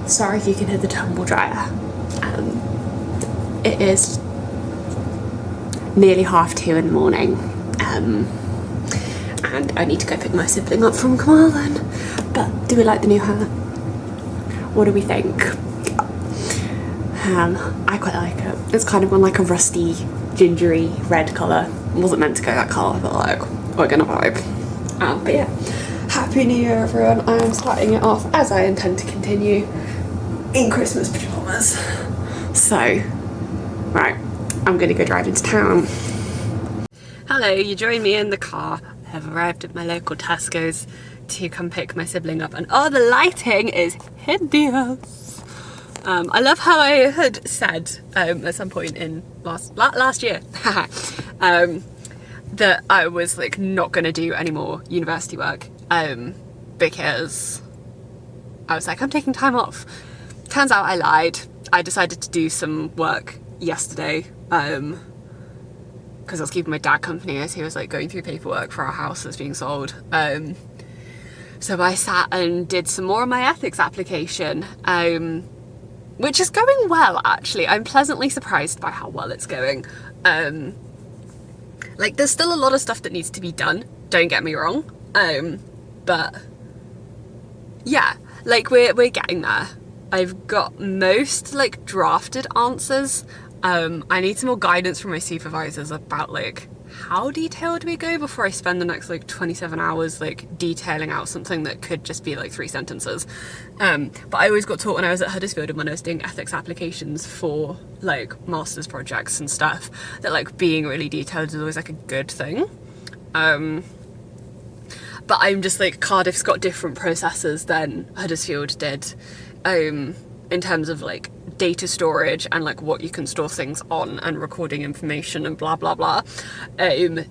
Sorry if you can hear the tumble dryer. It is nearly 2:30 in the morning, and I need to go pick my sibling up from Carmarthen. But do we like the new hat? What do we think? I quite like it. It's kind of on like a rusty, gingery red colour. Wasn't meant to go that colour, but like, we're gonna vibe. But yeah, Happy New Year everyone. I am starting it off, as I intend to continue, in Christmas pyjamas. So, right, I'm gonna go drive into town. Hello, you join me in the car. I have arrived at my local Tesco's to come pick my sibling up, and oh, the lighting is hideous. I love how I had said at some point in last year that I was like not gonna do any more university work because I was like, I'm taking time off. Turns out I lied. I decided to do some work yesterday because I was keeping my dad company as he was like going through paperwork for our house that's being sold. So I sat and did some more of my ethics application, which is going well actually. I'm pleasantly surprised by how well it's going. Like there's still a lot of stuff that needs to be done, don't get me wrong, but yeah, like we're getting there. I've got most like drafted answers. I need some more guidance from my supervisors about like how detailed we go before I spend the next like 27 hours like detailing out something that could just be like 3 sentences. But I always got taught when I was at Huddersfield and when I was doing ethics applications for like master's projects and stuff that like being really detailed is always like a good thing. But I'm just like, Cardiff's got different processes than Huddersfield did in terms of like data storage and like what you can store things on and recording information and blah blah blah.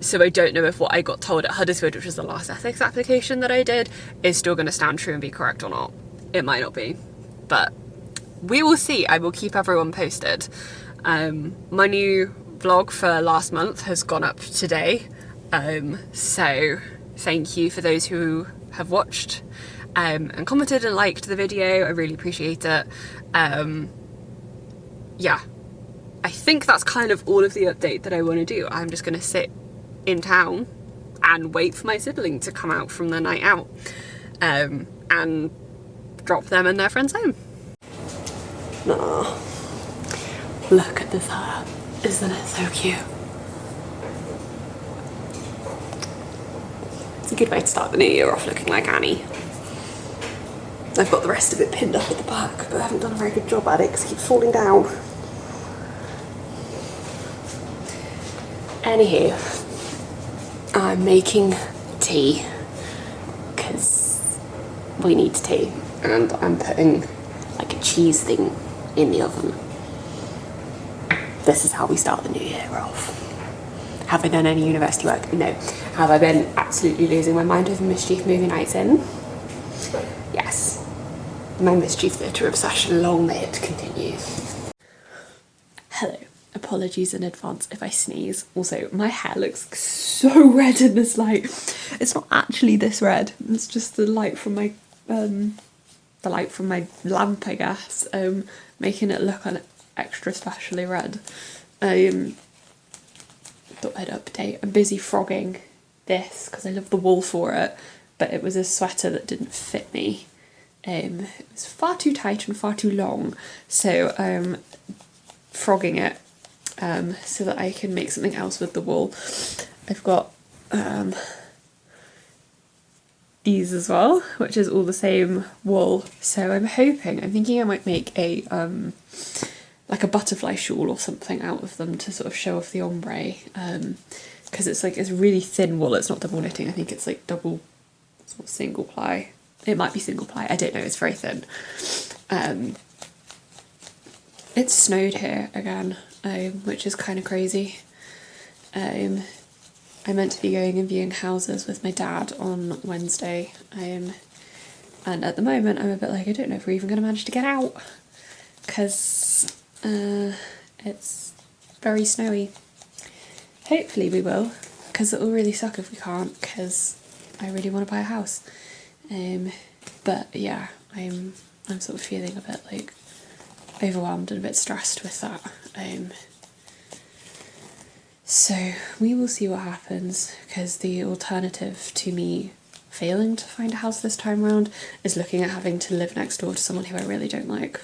So I don't know if what I got told at Huddersfield, which was the last ethics application that I did, is still going to stand true and be correct or not. It might not be, but we will see. I will keep everyone posted. My new vlog for last month has gone up today, so thank you for those who have watched and commented and liked the video. I really appreciate it. Yeah, I think that's kind of all of the update that I want to do. I'm just going to sit in town and wait for my sibling to come out from the night out and drop them in their friend's home. Nah, look at this hair. Isn't it so cute? It's a good way to start the new year off looking like Annie. I've got the rest of it pinned up at the back, but I haven't done a very good job at it because it keeps falling down. Anywho, I'm making tea because we need tea, and I'm putting like a cheese thing in the oven. This is how we start the new year off. Have I done any university work? No. Have I been absolutely losing my mind over Mischief movie nights in? Yes. My Mischief Theatre obsession, long may it continue. Hello. Apologies in advance if I sneeze. Also, my hair looks so red in this light. It's not actually this red. It's just the light from my lamp, I guess, making it look extra specially red. Thought I'd update. I'm busy frogging this because I love the wool for it, but it was a sweater that didn't fit me. It was far too tight and far too long, so I'm frogging it so that I can make something else with the wool. I've got these as well, which is all the same wool, so I'm thinking I might make a like a butterfly shawl or something out of them to sort of show off the ombre, because it's really thin wool. It's not double knitting, I think it's like double sort of single ply. It might be single ply, I don't know, it's very thin. It snowed here again, which is kind of crazy. I meant to be going and viewing houses with my dad on Wednesday, and at the moment I'm a bit like, I don't know if we're even going to manage to get out, because it's very snowy. Hopefully we will, because it will really suck if we can't, because I really want to buy a house. But yeah, I'm I'm sort of feeling a bit like overwhelmed and a bit stressed with that. So we will see what happens, because the alternative to me failing to find a house this time around is looking at having to live next door to someone who I really don't like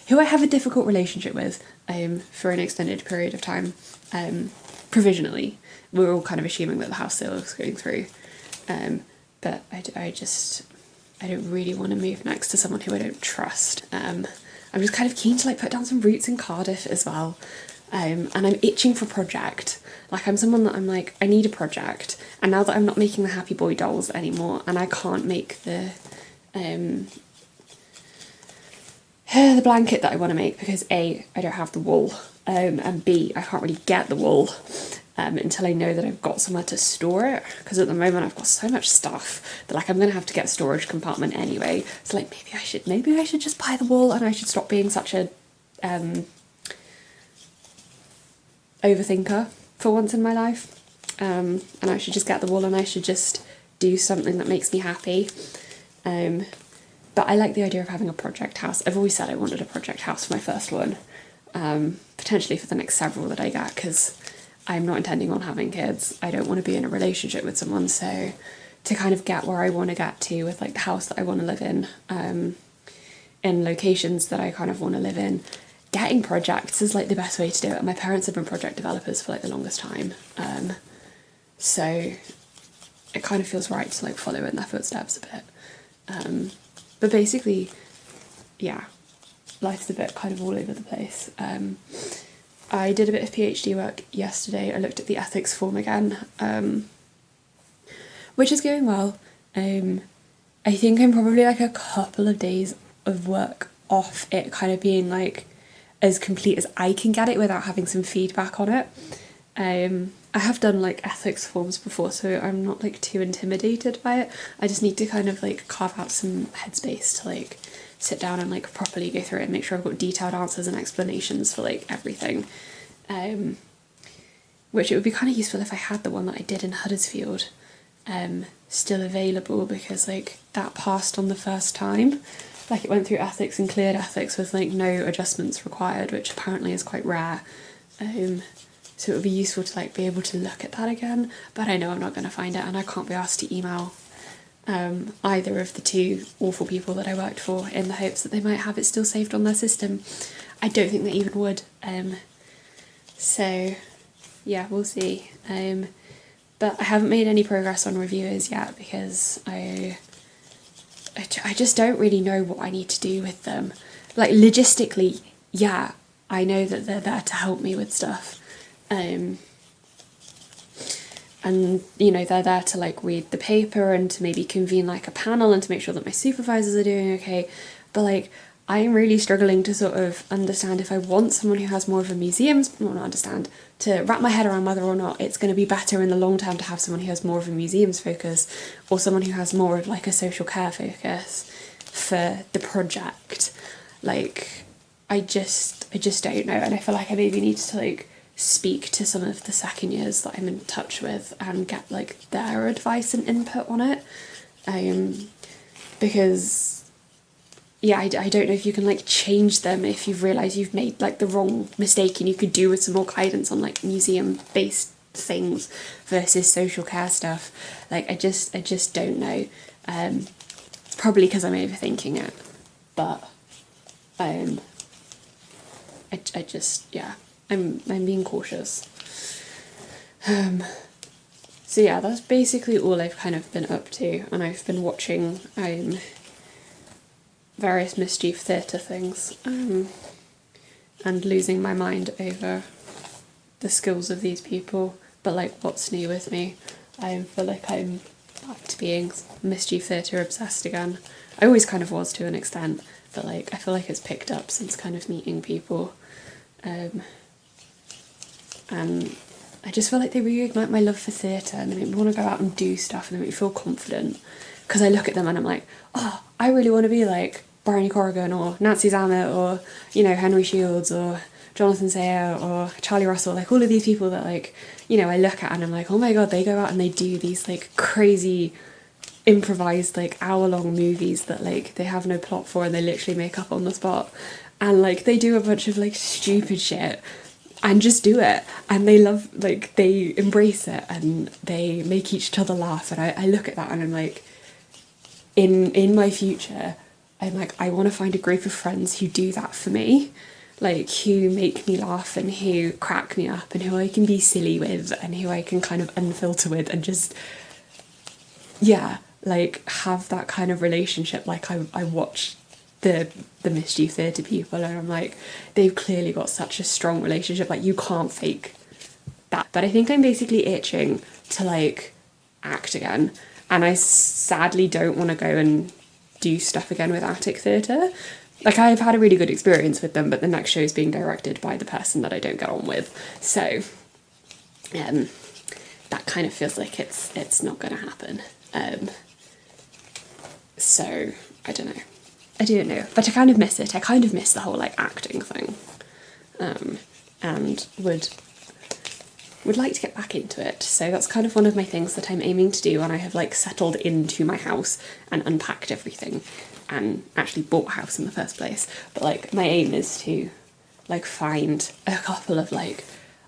who I have a difficult relationship with for an extended period of time. Provisionally, we're all kind of assuming that the house sale is going through, but I don't really want to move next to someone who I don't trust. I'm just kind of keen to like put down some roots in Cardiff as well. And I'm itching for a project. Like, I'm someone that I'm like, I need a project. And now that I'm not making the Happy Boy dolls anymore, and I can't make the blanket that I want to make because A, I don't have the wool, and B, I can't really get the wool until I know that I've got somewhere to store it, because at the moment I've got so much stuff that like I'm gonna have to get a storage compartment anyway. So like maybe I should just buy the wool, and I should stop being such a overthinker for once in my life, and I should just get the wool and I should just do something that makes me happy. But I like the idea of having a project house. I've always said I wanted a project house for my first one, potentially for the next several that I get, because I'm not intending on having kids. I don't want to be in a relationship with someone, so to kind of get where I want to get to with like the house that I want to live in locations that I kind of want to live in, getting projects is like the best way to do it. My parents have been project developers for like the longest time, so it kind of feels right to like follow in their footsteps a bit. But basically, yeah, life's a bit kind of all over the place. I did a bit of PhD work yesterday. I looked at the ethics form again, which is going well. I think I'm probably like a couple of days of work off it kind of being like as complete as I can get it without having some feedback on it. I have done like ethics forms before, so I'm not like too intimidated by it. I just need to kind of like carve out some headspace to like sit down and like properly go through it and make sure I've got detailed answers and explanations for like everything. Which it would be kind of useful if I had the one that I did in Huddersfield still available, because like that passed on the first time. Like it went through ethics and cleared ethics with like no adjustments required, which apparently is quite rare. So it would be useful to like be able to look at that again, but I know I'm not going to find it, and I can't be asked to email either of the two awful people that I worked for in the hopes that they might have it still saved on their system. I don't think they even would. So yeah, we'll see. But I haven't made any progress on reviewers yet, because I just don't really know what I need to do with them. Like logistically, yeah, I know that they're there to help me with stuff. And you know, they're there to like read the paper and to maybe convene like a panel and to make sure that my supervisors are doing okay. But like, I'm really struggling to sort of understand if I want someone who has more of a to wrap my head around whether or not it's going to be better in the long term to have someone who has more of a museums focus, or someone who has more of like a social care focus for the project. Like, I just don't know, and I feel like I maybe need to like speak to some of the second years that I'm in touch with and get like their advice and input on it, because yeah, I don't know if you can like change them if you've realised you've made like the wrong mistake, and you could do with some more guidance on like museum based things versus social care stuff. Like I just don't know. It's probably because I'm overthinking it, but I just, yeah, I'm being cautious. So yeah, that's basically all I've kind of been up to, and I've been watching various mischief theatre things, and losing my mind over the skills of these people. But like, what's new with me? I feel like I'm back to being mischief theatre obsessed again. I always kind of was to an extent, but like I feel like it's picked up since kind of meeting people. And I just feel like they reignite my love for theatre, and they make me want to go out and do stuff, and they make me feel confident, because I look at them and I'm like, oh, I really want to be like Bryony Corrigan or Nancy Zammit or, you know, Henry Shields or Jonathan Sayer or Charlie Russell, like all of these people that like, you know, I look at and I'm like, oh my god, they go out and they do these like crazy improvised like hour-long movies that like they have no plot for and they literally make up on the spot, and like they do a bunch of like stupid shit and just do it, and they love, like they embrace it and they make each other laugh, and I look at that and I'm like, in my future I'm like, I want to find a group of friends who do that for me, like who make me laugh and who crack me up and who I can be silly with and who I can kind of unfilter with and just, yeah, like have that kind of relationship. Like I watch the Mischief Theatre people and I'm like, they've clearly got such a strong relationship, like you can't fake that. But I think I'm basically itching to like act again, and I sadly don't want to go and do stuff again with Attic Theatre. Like I've had a really good experience with them, but the next show is being directed by the person that I don't get on with, so that kind of feels like it's not going to happen. So I don't know, but I kind of miss it. I kind of miss the whole like acting thing, and would like to get back into it. So that's kind of one of my things that I'm aiming to do when I have like settled into my house and unpacked everything and actually bought a house in the first place. But like my aim is to like find a couple of like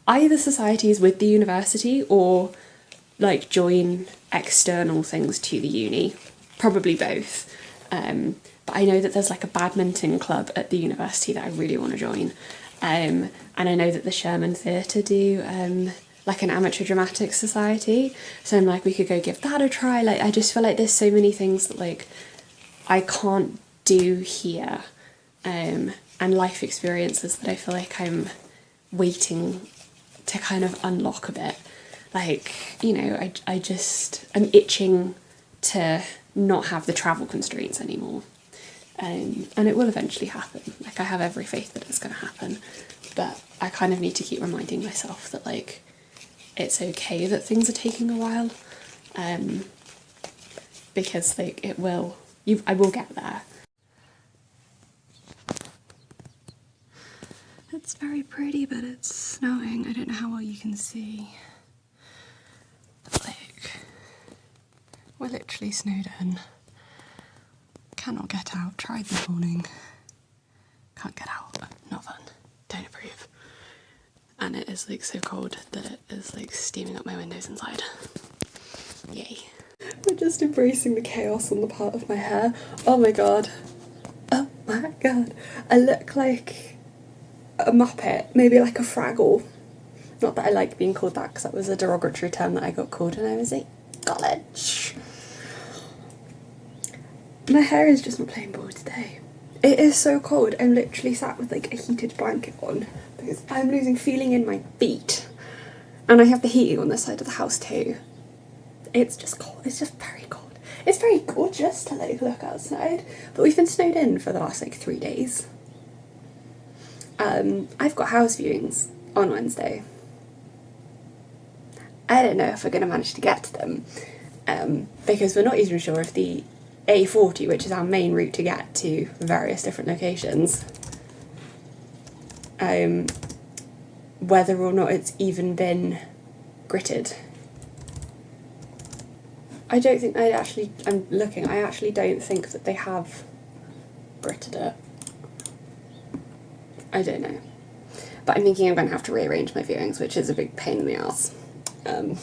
either societies with the university or like join external things to the uni, probably both. But I know that there's like a badminton club at the university that I really want to join, and I know that the Sherman Theatre do like an amateur dramatic society, so I'm like, we could go give that a try. Like I just feel like there's so many things that like I can't do here, and life experiences that I feel like I'm waiting to kind of unlock a bit. Like, you know, I'm itching to not have the travel constraints anymore, and it will eventually happen. Like I have every faith that it's going to happen, but I kind of need to keep reminding myself that like it's okay that things are taking a while, because like I will get there. It's very pretty, but it's snowing. I don't know how well you can see. Like, we're literally snowed in. Cannot get out. Tried this morning. Can't get out. Not fun. Don't approve. And it is like so cold that it is like steaming up my windows inside. Yay. We're just embracing the chaos on the part of my hair. Oh my god. Oh my god. I look like a Muppet. Maybe like a Fraggle. Not that I like being called that, because that was a derogatory term that I got called when I was at college. My hair is just not playing ball today. It is so cold. I'm literally sat with like a heated blanket on because I'm losing feeling in my feet. And I have the heating on this side of the house too. It's just cold. It's just very cold. It's very gorgeous to like look outside, but we've been snowed in for the last like 3 days. I've got house viewings on Wednesday. I don't know if we're going to manage to get to them, because we're not even sure if the A40, which is our main route to get to various different locations, whether or not it's even been gritted. I don't think I actually don't think that they have gritted it. I don't know. But I'm thinking I'm going to have to rearrange my viewings, which is a big pain in the ass. And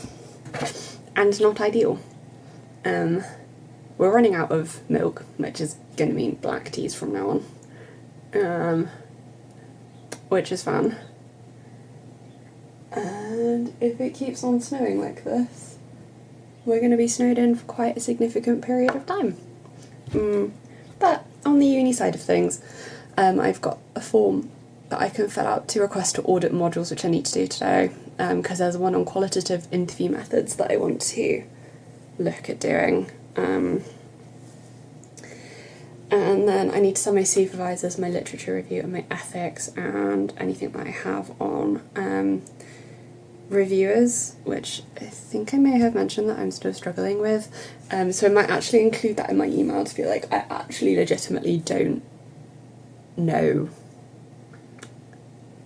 not ideal. We're running out of milk, which is going to mean black teas from now on. Which is fun. And if it keeps on snowing like this, we're going to be snowed in for quite a significant period of time. But on the uni side of things, I've got a form that I can fill out to request to audit modules, which I need to do today, because there's one on qualitative interview methods that I want to look at doing. And then I need to send my supervisors my literature review and my ethics and anything that I have on reviewers, which I think I may have mentioned that I'm still struggling with. So I might actually include that in my email to be like, I actually legitimately don't know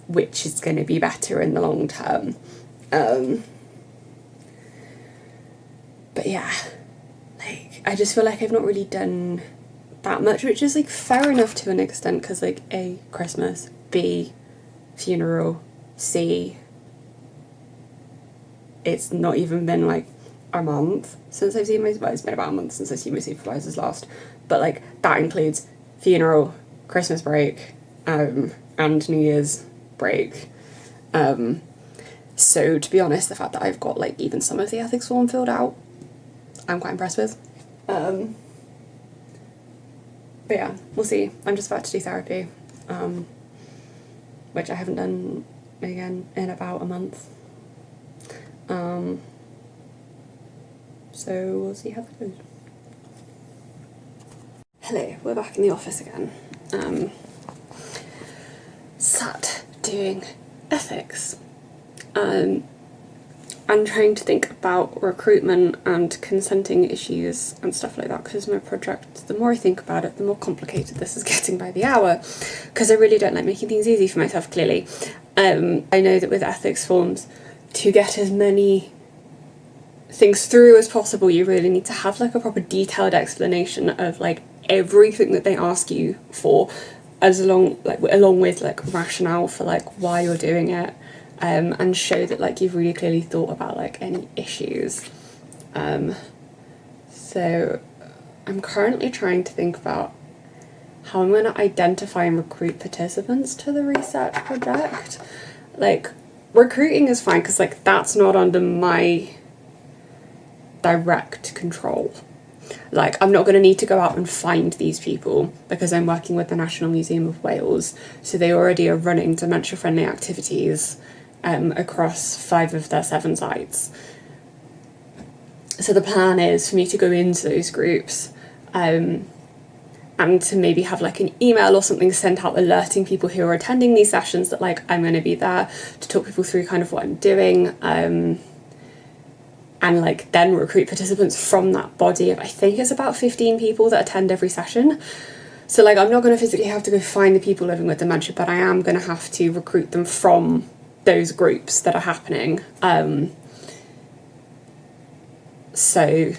which is going to be better in the long term. But yeah, like, I just feel like I've not really done that much, which is like fair enough to an extent, because like A, Christmas, B, funeral, C, it's not even been like a month since I've seen it's been about a month since I've seen my supervisors last, but like that includes funeral, Christmas break, and New Year's break. So to be honest, the fact that I've got like even some of the ethics form filled out, I'm quite impressed with. But yeah, we'll see. I'm just about to do therapy, which I haven't done again in about a month. So we'll see how that goes. Hello, we're back in the office again. Sat doing ethics. I'm trying to think about recruitment and consenting issues and stuff like that, because my project, the more I think about it, the more complicated this is getting by the hour, because I really don't like making things easy for myself, clearly. I know that with ethics forms, to get as many things through as possible, you really need to have like a proper detailed explanation of like everything that they ask you for, along with like rationale for like why you're doing it, and show that like you've really clearly thought about like any issues. So I'm currently trying to think about how I'm going to identify and recruit participants to the research project. Like, recruiting is fine because like that's not under my direct control. Like, I'm not going to need to go out and find these people because I'm working with the National Museum of Wales, so they already are running dementia-friendly activities across 5 of their 7 sites. So the plan is for me to go into those groups and to maybe have like an email or something sent out alerting people who are attending these sessions that like I'm going to be there to talk people through kind of what I'm doing, and like then recruit participants from that body of, I think it's about 15 people that attend every session. So like I'm not going to physically have to go find the people living with dementia, but I am going to have to recruit them from those groups that are happening. So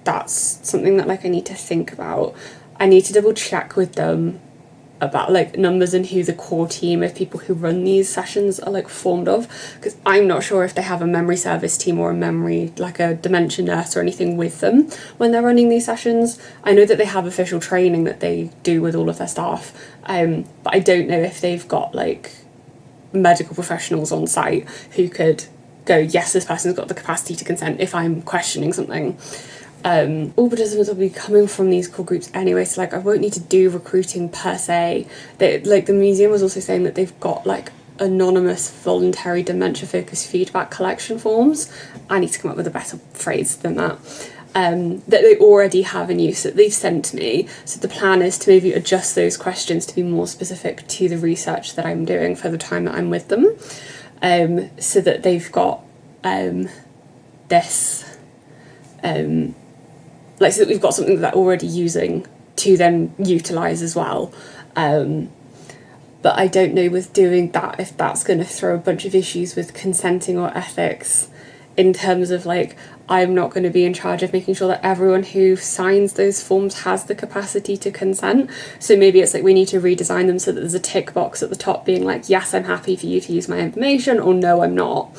that's something that like I need to think about. I need to double check with them about like numbers and who the core team of people who run these sessions are like formed of, because I'm not sure if they have a memory service team or like a dementia nurse or anything with them when they're running these sessions. I know that they have official training that they do with all of their staff, but I don't know if they've got like medical professionals on site who could go, yes, this person's got the capacity to consent if I'm questioning something. All participants will be coming from these core groups anyway, so like I won't need to do recruiting per se. Like the museum was also saying that they've got like anonymous voluntary dementia focused feedback collection forms. I need to come up with a better phrase than that. That they already have in use that they've sent to me. So the plan is to maybe adjust those questions to be more specific to the research that I'm doing for the time that I'm with them, so that they've got this like, so that we've got something that they're already using to then utilise as well. But I don't know with doing that if that's going to throw a bunch of issues with consenting or ethics, in terms of like I'm not going to be in charge of making sure that everyone who signs those forms has the capacity to consent. So maybe it's like we need to redesign them so that there's a tick box at the top being like, yes, I'm happy for you to use my information, or no, I'm not.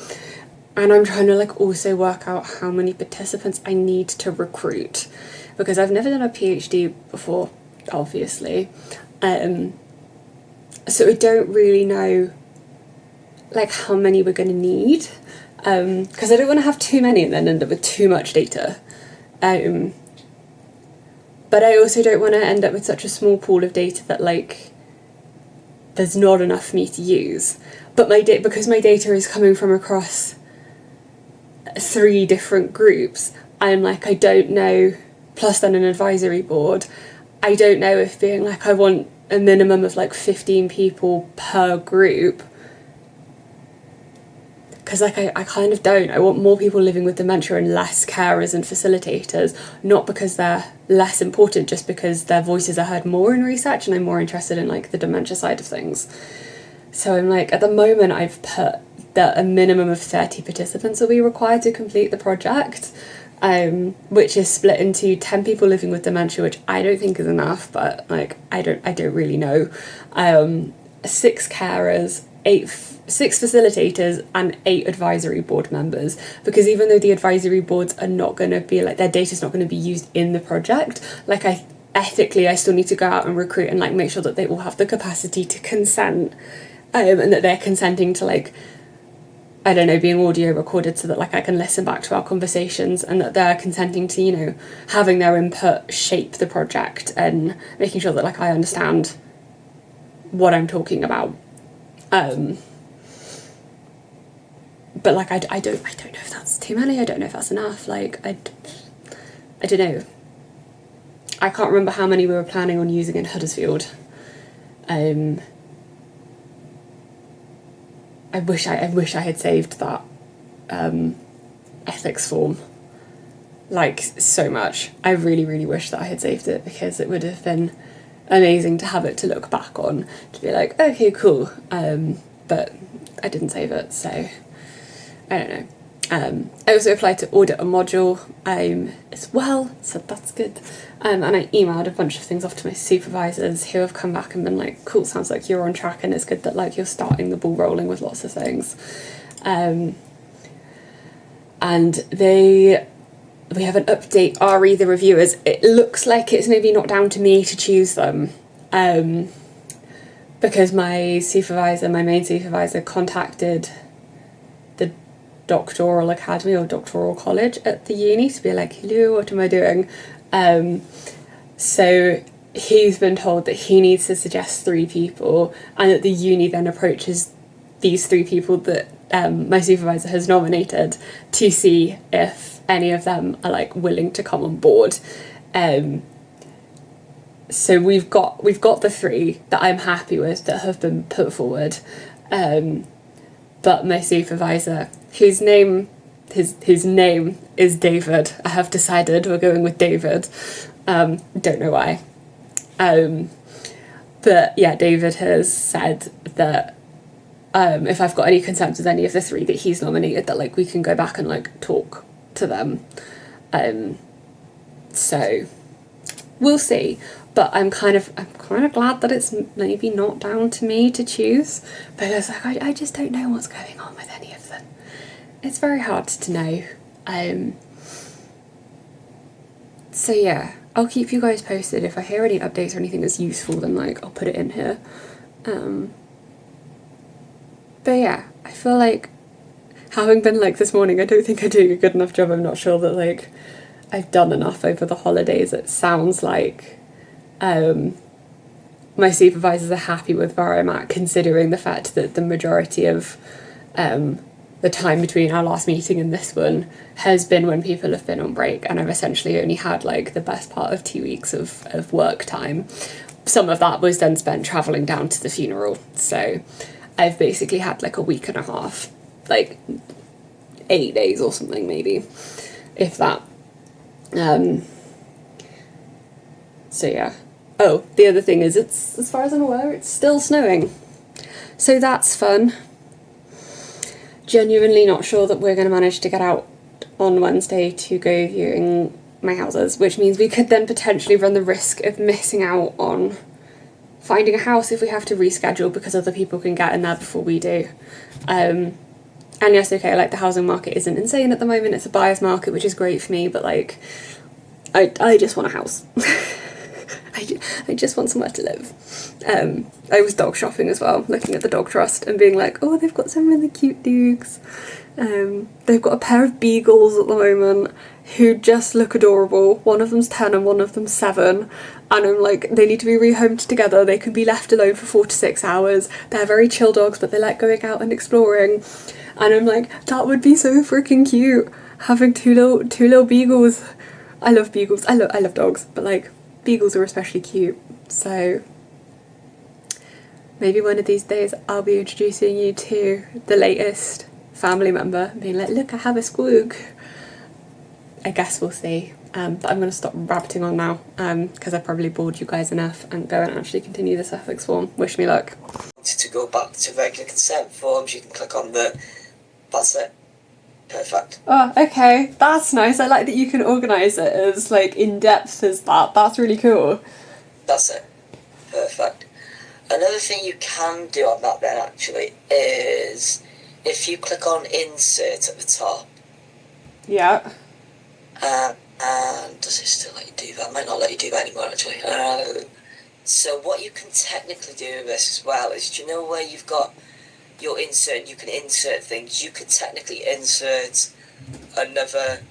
And I'm trying to like also work out how many participants I need to recruit, because I've never done a PhD before, obviously. So I don't really know like how many we're going to need, because I don't want to have too many and then end up with too much data. But I also don't want to end up with such a small pool of data that like there's not enough for me to use. But because my data is coming from across 3 different groups, I'm like, I don't know, plus then an advisory board, I don't know if being like I want a minimum of like 15 people per group, because like I kind of don't. I want more people living with dementia and less carers and facilitators, not because they're less important, just because their voices are heard more in research and I'm more interested in like the dementia side of things. So I'm like, at the moment I've put that a minimum of 30 participants will be required to complete the project. which is split into 10 people living with dementia, which I don't think is enough, but like I don't really know. 6 carers, 6 facilitators, and 8 advisory board members, because even though the advisory boards are not going to be like, their data's not going to be used in the project, like ethically I still need to go out and recruit and like make sure that they all have the capacity to consent, and that they're consenting to like, I don't know, being audio recorded so that like I can listen back to our conversations, and that they're consenting to, you know, having their input shape the project and making sure that like I understand what I'm talking about. But like I don't know if that's too many. I don't know if that's enough. Like I don't know. I can't remember how many we were planning on using in Huddersfield. I wish I had saved that ethics form, like so much. I really wish that I had saved it, because it would have been amazing to have it to look back on, to be like, okay, cool. But I didn't save it, so I don't know. I also applied to audit a module as well, so that's good. And I emailed a bunch of things off to my supervisors, who have come back and been like, cool, sounds like you're on track, and it's good that like you're starting the ball rolling with lots of things. And we have an update RE, the reviewers. It looks like it's maybe not down to me to choose them, because my main supervisor, contacted the doctoral academy or doctoral college at the uni to be like, hello, what am I doing? So he's been told that he needs to suggest 3 people, and that the uni then approaches these 3 people that my supervisor has nominated to see if any of them are like willing to come on board. So we've got the 3 that I'm happy with that have been put forward, but my supervisor, whose name is David, I have decided we're going with David. Don't know why, but yeah, David has said that if I've got any concerns with any of the 3 that he's nominated, that like we can go back and like talk to them. So we'll see. But I'm kind of glad that it's maybe not down to me to choose, because like I just don't know what's going on with any of them. It's very hard to know. So yeah, I'll keep you guys posted. If I hear any updates or anything that's useful, then like I'll put it in here. But yeah, I feel like, having been like this morning, I don't think I'm doing a good enough job. I'm not sure that like I've done enough over the holidays. It sounds like my supervisors are happy with where I'm at, considering the fact that the majority of the time between our last meeting and this one has been when people have been on break, and I've essentially only had like the best part of 2 weeks of work time. Some of that was then spent travelling down to the funeral, so I've basically had like a week and a half, like 8 days or something maybe, if that. So yeah. Oh, the other thing is, it's, as far as I'm aware, it's still snowing. So that's fun. Genuinely not sure that we're going to manage to get out on Wednesday to go viewing my houses, which means we could then potentially run the risk of missing out on finding a house if we have to reschedule, because other people can get in there before we do. And yes, okay, like the housing market isn't insane at the moment, it's a buyer's market, which is great for me, but like I just want a house. I just want somewhere to live. I was dog shopping as well, looking at the dog trust and being like, oh, they've got some really cute dogs. They've got a pair of beagles at the moment who just look adorable. One of them's 10 and one of them's 7. And I'm like, they need to be rehomed together. They can be left alone for 4 to 6 hours. They're very chill dogs, but they like going out and exploring. And I'm like, that would be so freaking cute, having two little beagles. I love beagles. I love dogs, but like beagles are especially cute. So maybe one of these days I'll be introducing you to the latest family member, being like, look, I have a squoog. I guess we'll see. But I'm going to stop rabbiting on now, because I probably bored you guys enough, and go and actually continue this ethics form. Wish me luck. To go back to regular consent forms, you can click on that's it. Perfect. Oh, okay. That's nice. I like that you can organise it as, like, in-depth as that. That's really cool. That's it. Perfect. Another thing you can do on that then, actually, is if you click on Insert at the top, Yeah. and does it still let you do that? It might not let you do that anymore, actually. So what you can technically do with this as well is, do you know where you've got your insert and you can insert things? You could technically insert another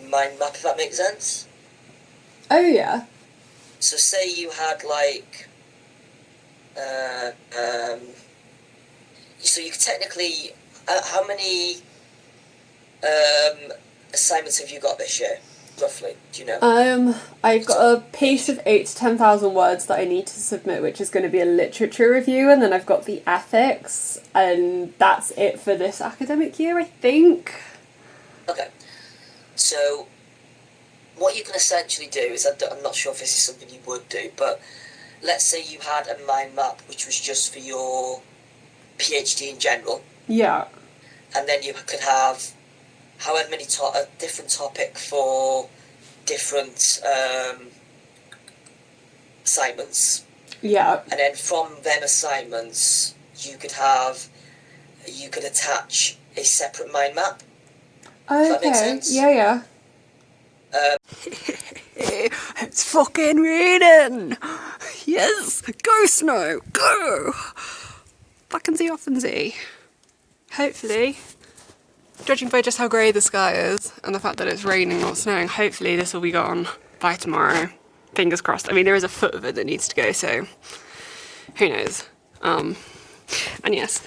mind map, if that makes sense. Oh, yeah. So say you had, like, so you could technically, how many assignments have you got this year, roughly? Do you know? I've got a piece of 8 to 10,000 words that I need to submit, which is going to be a literature review, and then I've got the ethics, and that's it for this academic year, I think. Okay. So what you can essentially do is, I'm not sure if this is something you would do, but let's say you had a mind map which was just for your PhD in general. Yeah. And then you could have however many a different topic for different assignments. Yeah. And then from them assignments, you could attach a separate mind map. Okay. Does that make sense? Yeah. It's fucking raining! Yes! Go, Snow! Go! Back and see off and see. Hopefully, judging by just how grey the sky is and the fact that it's raining or snowing, hopefully this will be gone by tomorrow. Fingers crossed. I mean, there is a foot of it that needs to go, so who knows. And yes,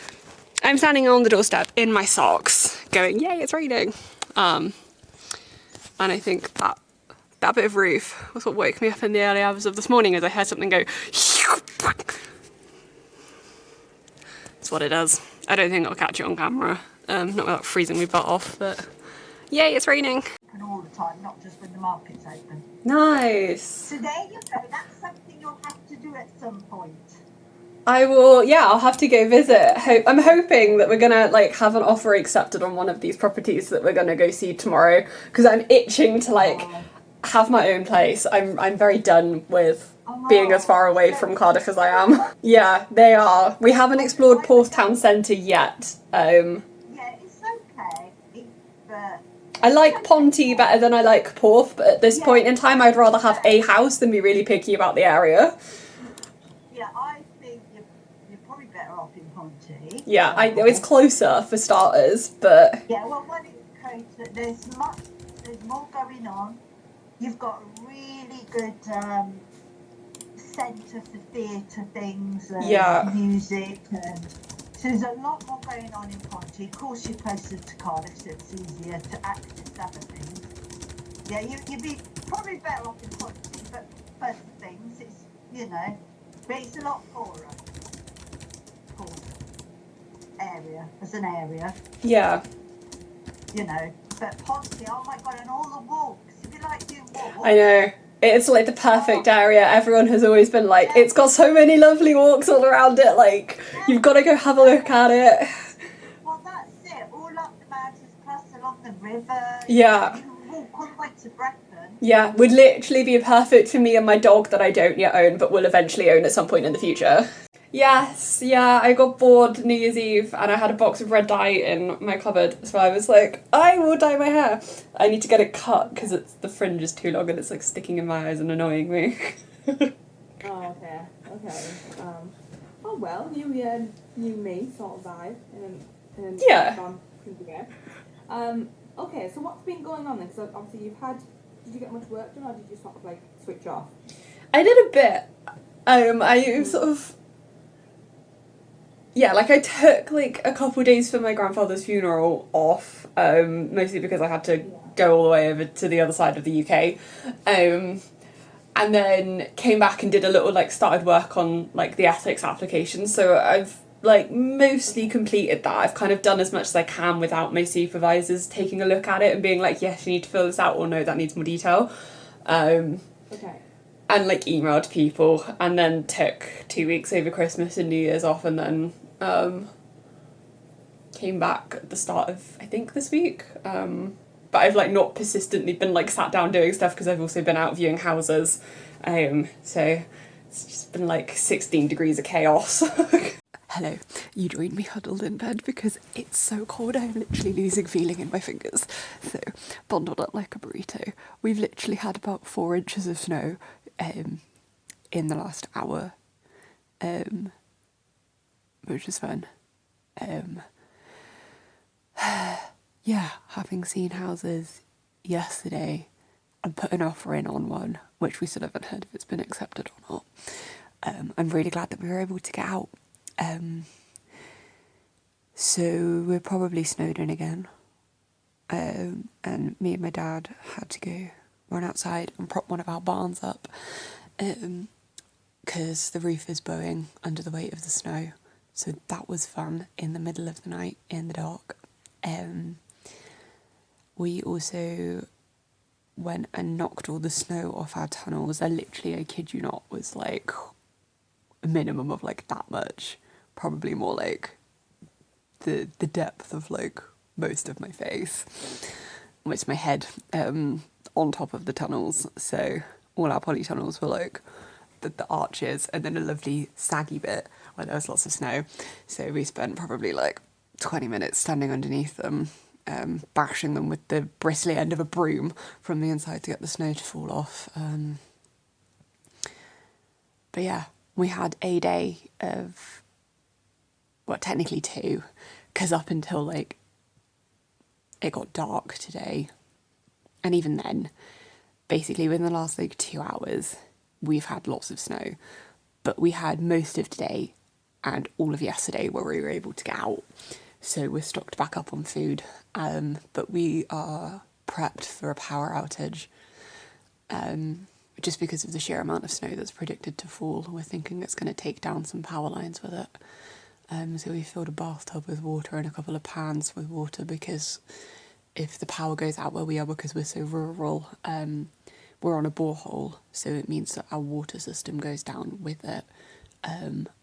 I'm standing on the doorstep in my socks going, yay, it's raining. And I think that bit of roof was what woke me up in the early hours of this morning as I heard something go. That's what it does. I don't think I'll catch it on camera. Not without freezing my butt off, but yay, it's raining. And all the time, not just when the market's open. Nice. So there you go. That's something you'll have to do at some point. I will, yeah, I'll have to go visit. I'm hoping that we're gonna, like, have an offer accepted on one of these properties that we're gonna go see tomorrow, because I'm itching to, like, have my own place. I'm very done with being as far away from Cardiff as I am. Yeah, they are. We haven't explored Porth Town Centre yet. Yeah, it's okay. But I like Ponty better than I like Porth, but at this point in time I'd rather have a house than be really picky about the area. yeah, I think you're probably better off in Ponty. Yeah, I know it's closer for starters, but Yeah, well, when it's closer, there's more going on. You've got a really good centre for theatre things and Yeah. music, and so there's a lot more going on in Ponty. Of course, you're closer to Cardiff, so it's easier to access other things. Yeah, you'd be probably better off in Ponty, but first things, it's, but it's a lot poorer area, as an area, yeah. but Ponty, oh my god, and all the walks, if you like doing walks. I know. It's like the perfect area. Everyone has always been like, it's got so many lovely walks all around it, like, you've got to go have a look at it. Well, that's it, all up the mountains, plus along the river. Yeah. You can walk all the way to Brecon. Yeah, would literally be perfect for me and my dog that I don't yet own, but will eventually own at some point in the future. Yes, yeah, I got bored New Year's Eve and I had a box of red dye in my cupboard, so I was like, I will dye my hair. I need to get it cut because the fringe is too long and it's like sticking in my eyes and annoying me. Oh, okay. Oh well, new year, new me sort of vibe. And Yeah. fun thing to get. Okay, so what's been going on then? So obviously did you get much work done or did you sort of like switch off? I did a bit. I sort of... Yeah, like I took like a couple of days for my grandfather's funeral off, mostly because I had to go all the way over to the other side of the UK, and then came back and did a little, like, started work on like the ethics application, so I've like mostly completed that. I've kind of done as much as I can without my supervisors taking a look at it and being like, yes, you need to fill this out, or no, that needs more detail. Okay. And like emailed people, and then took 2 weeks over Christmas and New Year's off, and then came back at the start of, I think, this week. But I've like not persistently been like sat down doing stuff because I've also been out viewing houses. So it's just been like 16 degrees of chaos. Hello, you joined me huddled in bed because it's so cold. I'm literally losing feeling in my fingers. So bundled up like a burrito. We've literally had about 4 inches of snow in the last hour, which is fun. Yeah, having seen houses yesterday and put an offer in on one, which we still haven't heard if it's been accepted or not. I'm really glad that we were able to get out. So we're probably snowed in again. And me and my dad had to go run outside and prop one of our barns up because the roof is bowing under the weight of the snow. So that was fun in the middle of the night in the dark. We also went and knocked all the snow off our tunnels. There literally, I kid you not, was like a minimum of like that much. Probably more like the depth of like most of my face. Almost my head on top of the tunnels. So all our polytunnels were like the arches and then a lovely saggy bit where there was lots of snow. So we spent probably like 20 minutes standing underneath them, bashing them with the bristly end of a broom from the inside to get the snow to fall off. But yeah, we had a day of, well, technically 2, because up until like it got dark today, and even then, basically within the last like 2 hours, we've had lots of snow. But we had most of today and all of yesterday where we were able to get out. So we're stocked back up on food, but we are prepped for a power outage. Just because of the sheer amount of snow that's predicted to fall, we're thinking it's going to take down some power lines with it. So we filled a bathtub with water and a couple of pans with water because if the power goes out where we are, because we're so rural, we're on a borehole, so it means that our water system goes down with it,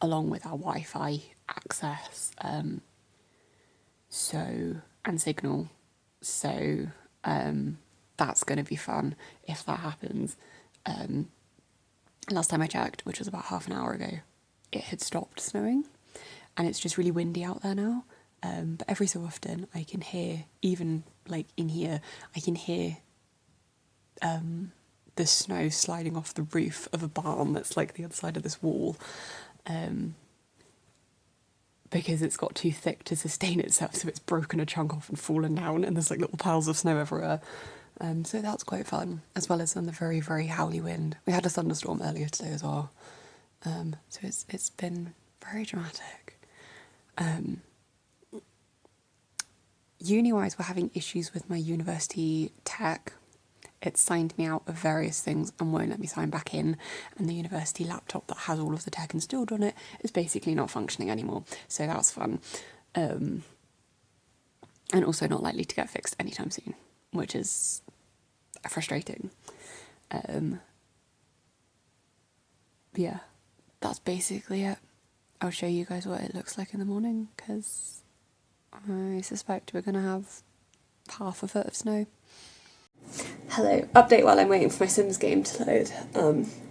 along with our Wi-Fi access. And signal. So that's going to be fun if that happens. Last time I checked, which was about half an hour ago, it had stopped snowing and it's just really windy out there now. But every so often I can hear, even like in here, I can hear the snow sliding off the roof of a barn that's like the other side of this wall. Because it's got too thick to sustain itself, so it's broken a chunk off and fallen down, and there's like little piles of snow everywhere. So that's quite fun, as well as on the very, very howly wind. We had a thunderstorm earlier today as well. So it's been very dramatic. Uni-wise, we're having issues with my university tech. It's signed me out of various things and won't let me sign back in, and the university laptop that has all of the tech installed on it is basically not functioning anymore, so that's fun. And also not likely to get fixed anytime soon, which is frustrating. Yeah, that's basically it. I'll show you guys what it looks like in the morning, because I suspect we're going to have half a foot of snow. Hello, update while I'm waiting for my Sims game to load.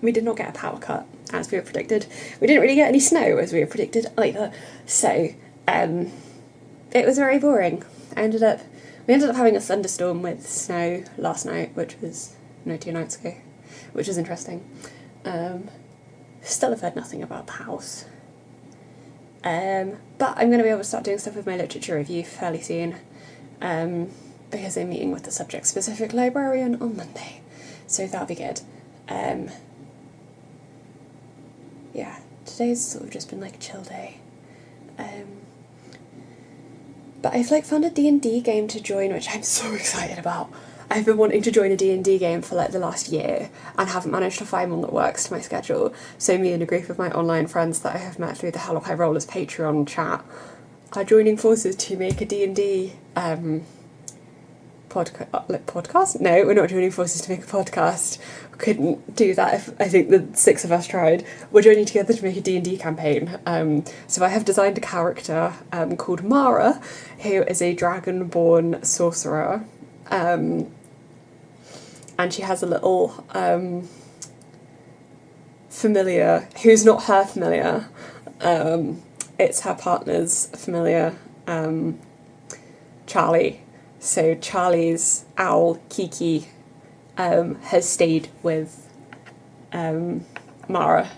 We did not get a power cut, as we were predicted. We didn't really get any snow, as we were predicted, either. So, it was very boring. We ended up having a thunderstorm with snow last night, which was, 2 nights ago, which was interesting. Still have heard nothing about the house. But I'm going to be able to start doing stuff with my literature review fairly soon. Because I'm meeting with the subject-specific librarian on Monday, so that'll be good. Yeah, today's sort of just been like a chill day. But I've like found a D&D game to join, which I'm so excited about. I've been wanting to join a D&D game for like the last year and haven't managed to find one that works to my schedule. So me and a group of my online friends that I have met through the Hello High Rollers Patreon chat are joining forces to make a D&D podcast? No, we're not joining forces to make a podcast. We couldn't do that if I think the 6 of us tried. We're joining together to make a D&D campaign. So I have designed a character called Mara, who is a dragonborn sorcerer. And she has a little familiar, who's not her familiar. It's her partner's familiar, Charlie. So Charlie's owl, Kiki, has stayed with Mara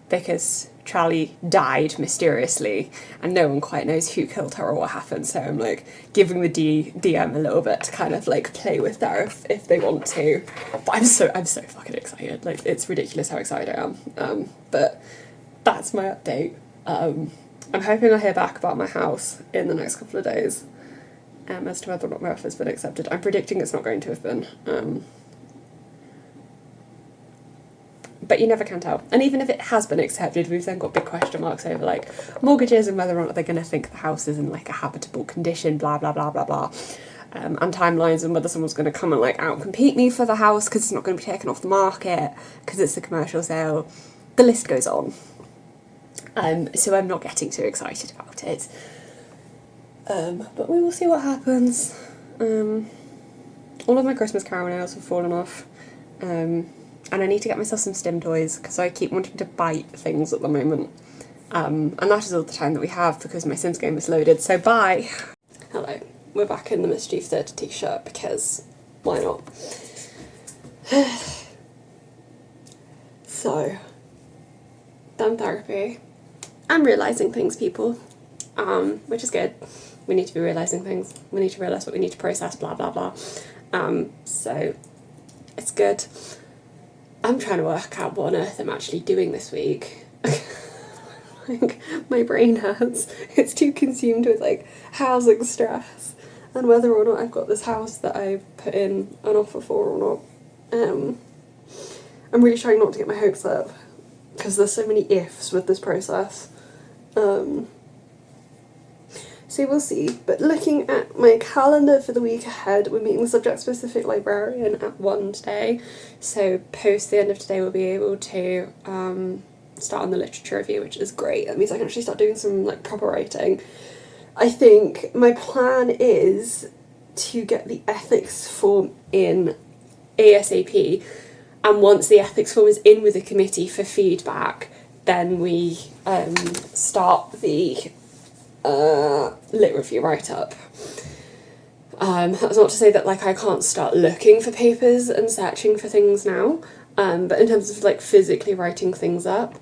because Charlie died mysteriously and no one quite knows who killed her or what happened. So I'm like giving the DM a little bit to kind of like play with there if they want to. But I'm so fucking excited. Like, it's ridiculous how excited I am. But that's my update. I'm hoping I'll hear back about my house in the next couple of days. As to whether or not my offer's been accepted. I'm predicting it's not going to have been. But you never can tell. And even if it has been accepted, we've then got big question marks over like mortgages and whether or not they're going to think the house is in like a habitable condition, blah, blah, blah, blah, blah. And timelines and whether someone's going to come and like outcompete me for the house because it's not going to be taken off the market because it's a commercial sale. The list goes on. So I'm not getting too excited about it. But we will see what happens. All of my Christmas carol nails have fallen off. And I need to get myself some stim toys because I keep wanting to bite things at the moment. And that is all the time that we have because my Sims game is loaded, so bye! Hello, we're back in the Mischief Theatre t-shirt because why not? So, done therapy. I'm realising things, people, which is good. We need to be realising things. We need to realise what we need to process, blah, blah, blah. So, it's good. I'm trying to work out what on earth I'm actually doing this week. Like, my brain hurts. It's too consumed with, like, housing stress and whether or not I've got this house that I've put in an offer for or not. I'm really trying not to get my hopes up because there's so many ifs with this process. So we'll see, but looking at my calendar for the week ahead, we're meeting the subject-specific librarian at 1 today, so post the end of today we'll be able to start on the literature review, which is great. That means I can actually start doing some like proper writing. I think my plan is to get the ethics form in ASAP, and once the ethics form is in with the committee for feedback, then we start the lit review write-up. That's not to say that like I can't start looking for papers and searching for things now, but in terms of like physically writing things up,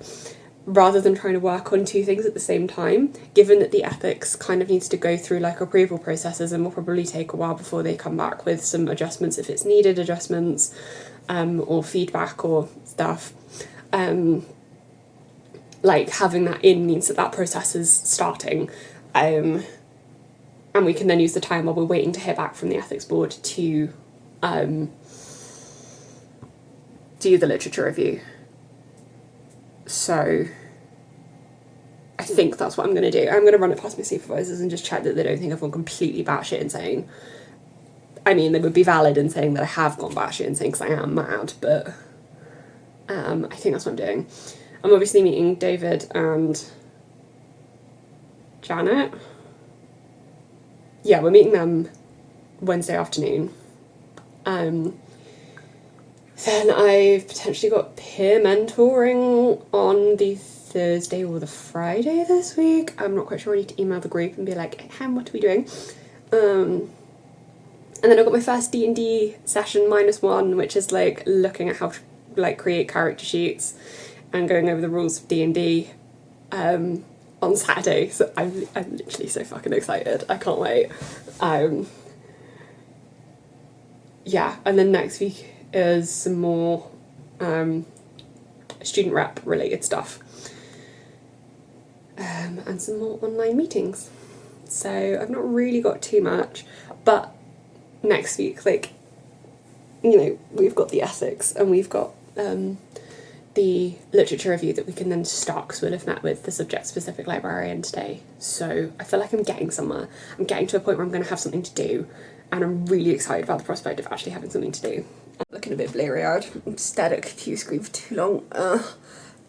rather than trying to work on 2 things at the same time, given that the ethics kind of needs to go through like approval processes and will probably take a while before they come back with some adjustments if it's needed adjustments, or feedback or stuff. Like having that in means that process is starting, and we can then use the time while we're waiting to hear back from the ethics board to do the literature review. So I think that's what I'm going to do. I'm going to run it past my supervisors and just check that they don't think I've gone completely batshit insane. I mean, they would be valid in saying that I have gone batshit insane because I am mad, but I think that's what I'm doing. I'm obviously meeting David and Janet. Yeah, we're meeting them Wednesday afternoon. Then I've potentially got peer mentoring on the Thursday or the Friday this week. I'm not quite sure. I need to email the group and be like, hey, what are we doing? And then I've got my first D&D session -1, which is like looking at how to like create character sheets and going over the rules of D&D on Saturday. So I'm literally so fucking excited. I can't wait. Yeah, and then next week is some more student rep related stuff. And some more online meetings. So I've not really got too much, but next week, like, you know, we've got the ethics and we've got the literature review that we can then start, because we'll have met with the subject-specific librarian today. So I feel like I'm getting somewhere. I'm getting to a point where I'm going to have something to do, and I'm really excited about the prospect of actually having something to do. I'm looking a bit bleary-eyed. I'm stared at a computer screen for too long.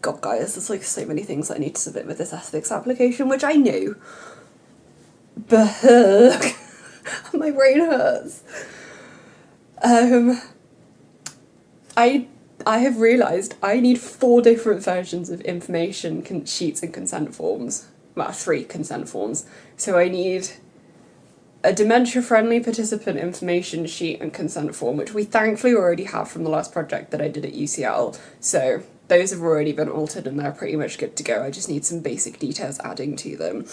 God, guys, there's like so many things that I need to submit with this ethics application, which I knew. But my brain hurts. I have realised I need 4 different versions of information sheets and consent forms. Well, 3 consent forms. So I need a dementia-friendly participant information sheet and consent form, which we thankfully already have from the last project that I did at UCL. So those have already been altered and they're pretty much good to go. I just need some basic details adding to them.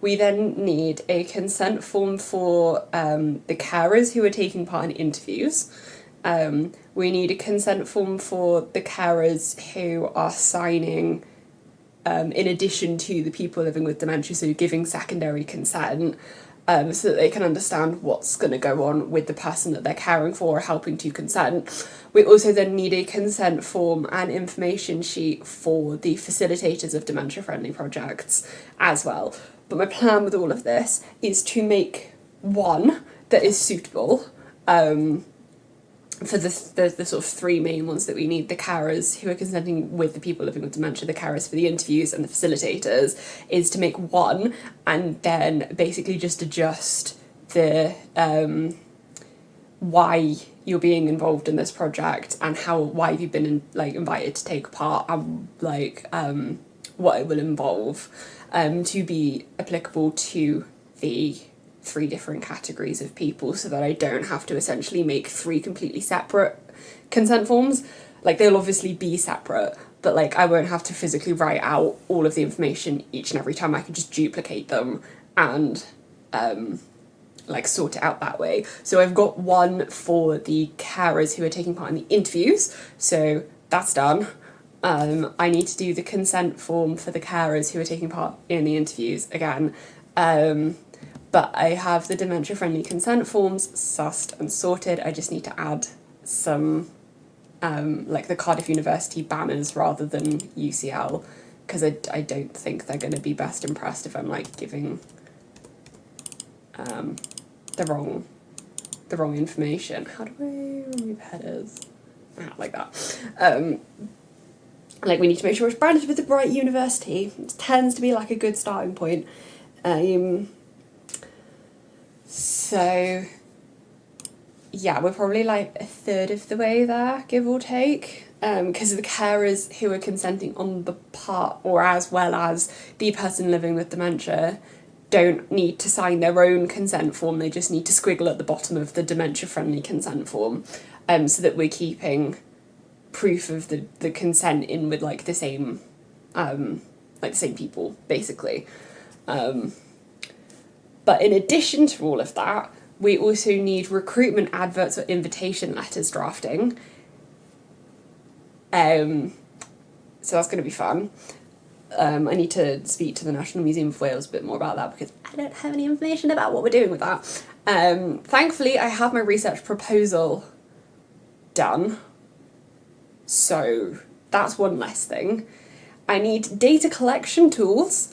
We then need a consent form for the carers who are taking part in interviews. We need a consent form for the carers who are signing, in addition to the people living with dementia, so giving secondary consent, so that they can understand what's going to go on with the person that they're caring for or helping to consent. We also then need a consent form and information sheet for the facilitators of dementia-friendly projects as well. But my plan with all of this is to make one that is suitable, for the sort of 3 main ones that we need: the carers who are consenting with the people living with dementia, the carers for the interviews, and the facilitators, is to make one and then basically just adjust the why you're being involved in this project and why have you been invited to take part, and what it will involve, to be applicable to the 3 different categories of people, so that I don't have to essentially make 3 completely separate consent forms. Like, they'll obviously be separate, but I won't have to physically write out all of the information each and every time. I can just duplicate them and sort it out that way. So I've got one for the carers who are taking part in the interviews, so that's done. I need to do the consent form for the carers who are taking part in the interviews again. But I have the dementia-friendly consent forms sussed and sorted. I just need to add some, the Cardiff University banners rather than UCL, because I don't think they're going to be best impressed if I'm giving the wrong information. How do I remove headers? Like that. We need to make sure it's branded with the right university. It tends to be a good starting point. So, yeah, we're probably a third of the way there, give or take, because the carers who are consenting on the part, or as well as the person living with dementia, don't need to sign their own consent form. They just need to squiggle at the bottom of the dementia-friendly consent form, so that we're keeping proof of the consent in with the same people, basically. But in addition to all of that, we also need recruitment adverts or invitation letters drafting. So that's going to be fun. I need to speak to the National Museum of Wales a bit more about that, because I don't have any information about what we're doing with that. Thankfully, I have my research proposal done. So that's one less thing. I need data collection tools.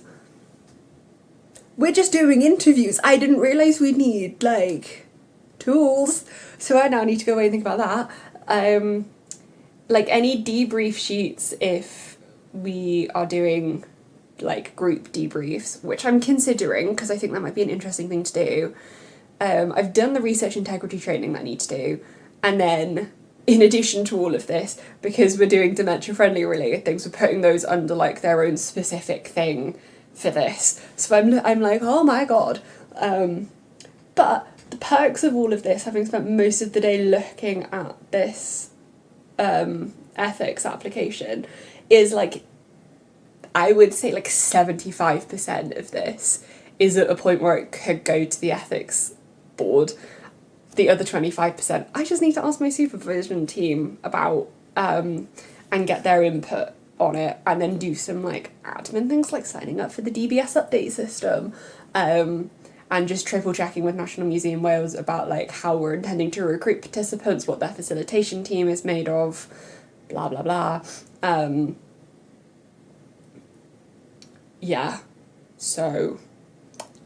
We're just doing interviews. I didn't realise we'd need, tools. So I now need to go away and think about that. Any debrief sheets if we are doing, group debriefs, which I'm considering, because I think that might be an interesting thing to do. I've done the research integrity training that I need to do. And then, in addition to all of this, because we're doing dementia-friendly related things, we're putting those under, their own specific thing for this. So I'm oh my god. But the perks of all of this, having spent most of the day looking at this ethics application, is I would say 75% of this is at a point where it could go to the ethics board. The other 25%, I just need to ask my supervision team about and get their input on it, and then do some admin things signing up for the DBS update system, and just triple checking with National Museum Wales about how we're intending to recruit participants, what their facilitation team is made of, blah blah blah. Yeah, so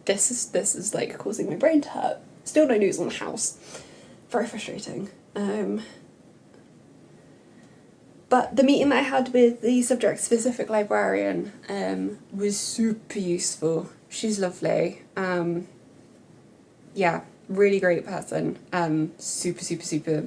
this is like causing my brain to hurt. Still no news on the house. Very frustrating. But the meeting that I had with the subject-specific librarian was super useful. She's lovely. Yeah, really great person. Super,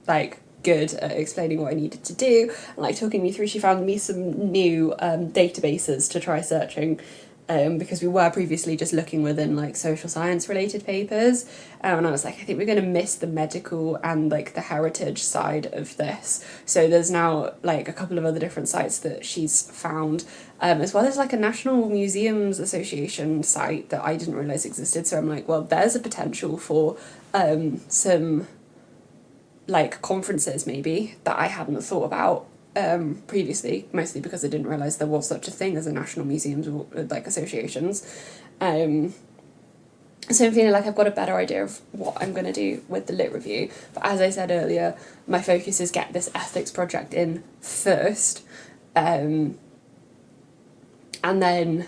like, good at explaining what I needed to do and like talking me through. She found me some new databases to try searching, because we were previously just looking within like social science related papers, and I was like, I think we're going to miss the medical and like the heritage side of this. So there's now like a couple of other different sites that she's found, as well as like a National Museums Association site that I didn't realise existed. So I'm like, well, there's a potential for some like conferences maybe that I hadn't thought about previously, mostly because I didn't realise there was such a thing as a national museums or like associations. So I'm feeling like I've got a better idea of what I'm going to do with the lit review. But as I said earlier, my focus is get this ethics project in first, and then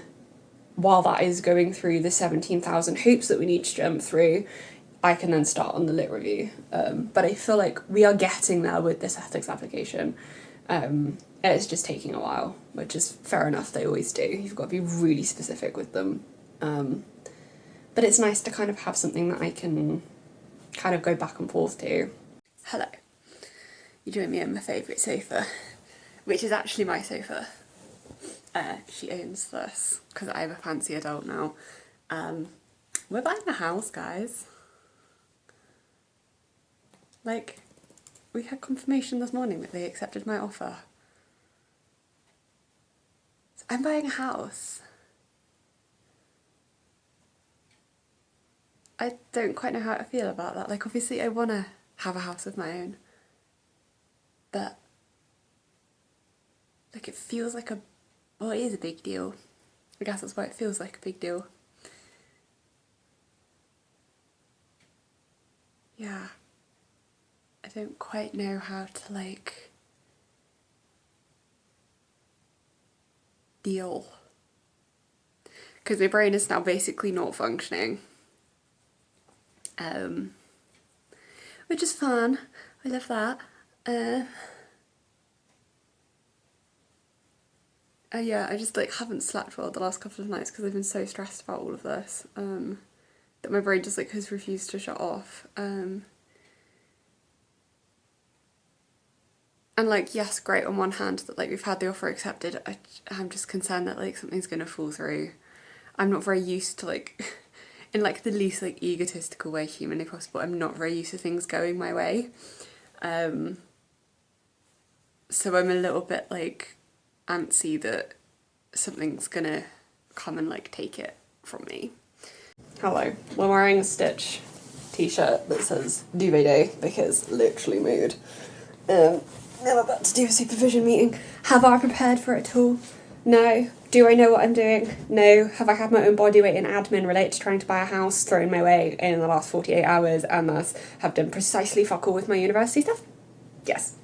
while that is going through the 17,000 hoops that we need to jump through, I can then start on the lit review. But I feel like we are getting there with this ethics application. It's just taking a while, which is fair enough, they always do. You've got to be really specific with them. But it's nice to kind of have something that I can kind of go back and forth to. Hello. You join me in my favourite sofa, which is actually my sofa. She owns this, because I'm a fancy adult now. We're buying a house, guys. Like, we had confirmation this morning that they accepted my offer. So I'm buying a house. I don't quite know how to feel about that. Like, obviously I want to have a house of my own. But, like, it feels like well, it is a big deal. I guess that's why it feels like a big deal. Yeah. I don't quite know how to, like, deal. Because my brain is now basically not functioning. Which is fun. I love that. Yeah, I just like haven't slept well the last couple of nights because I've been so stressed about all of this, that my brain just like has refused to shut off. And like, yes, great on one hand that like we've had the offer accepted. I'm just concerned that like something's gonna fall through. I'm not very used to like, in like the least like egotistical way humanly possible, I'm not very used to things going my way. So I'm a little bit like antsy that something's gonna come and like take it from me. Hello, we're wearing a Stitch t-shirt that says duvet day because literally mood. I'm about to do a supervision meeting. Have I prepared for it at all? No. Do I know what I'm doing? No. Have I had my own body weight in admin related to trying to buy a house thrown my way in the last 48 hours and thus have done precisely fuck all with my university stuff? Yes.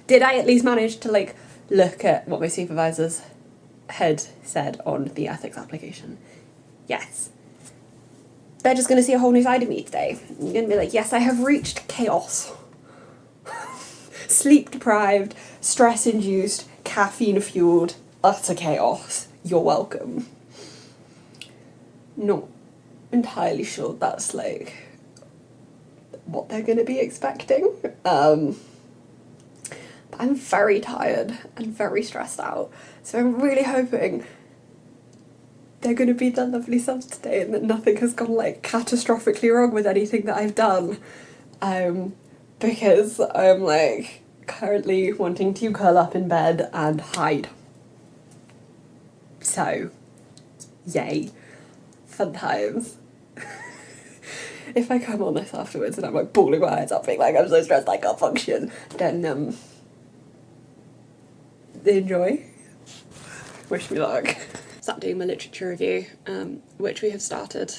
Did I at least manage to like look at what my supervisors had said on the ethics application? Yes. They're just going to see a whole new side of me today. I'm going to be like, yes, I have reached chaos. Sleep deprived, stress induced, caffeine fueled, utter chaos. You're welcome. Not entirely sure that's like what they're going to be expecting. But I'm very tired and very stressed out. So I'm really hoping they're going to be the lovely subs today and that nothing has gone like catastrophically wrong with anything that I've done. Because I'm like currently wanting to curl up in bed and hide. So, yay. Fun times. If I come on this afterwards and I'm like bawling my eyes up being like I'm so stressed I can't function, then enjoy. Wish me luck. Start doing my literature review, which we have started.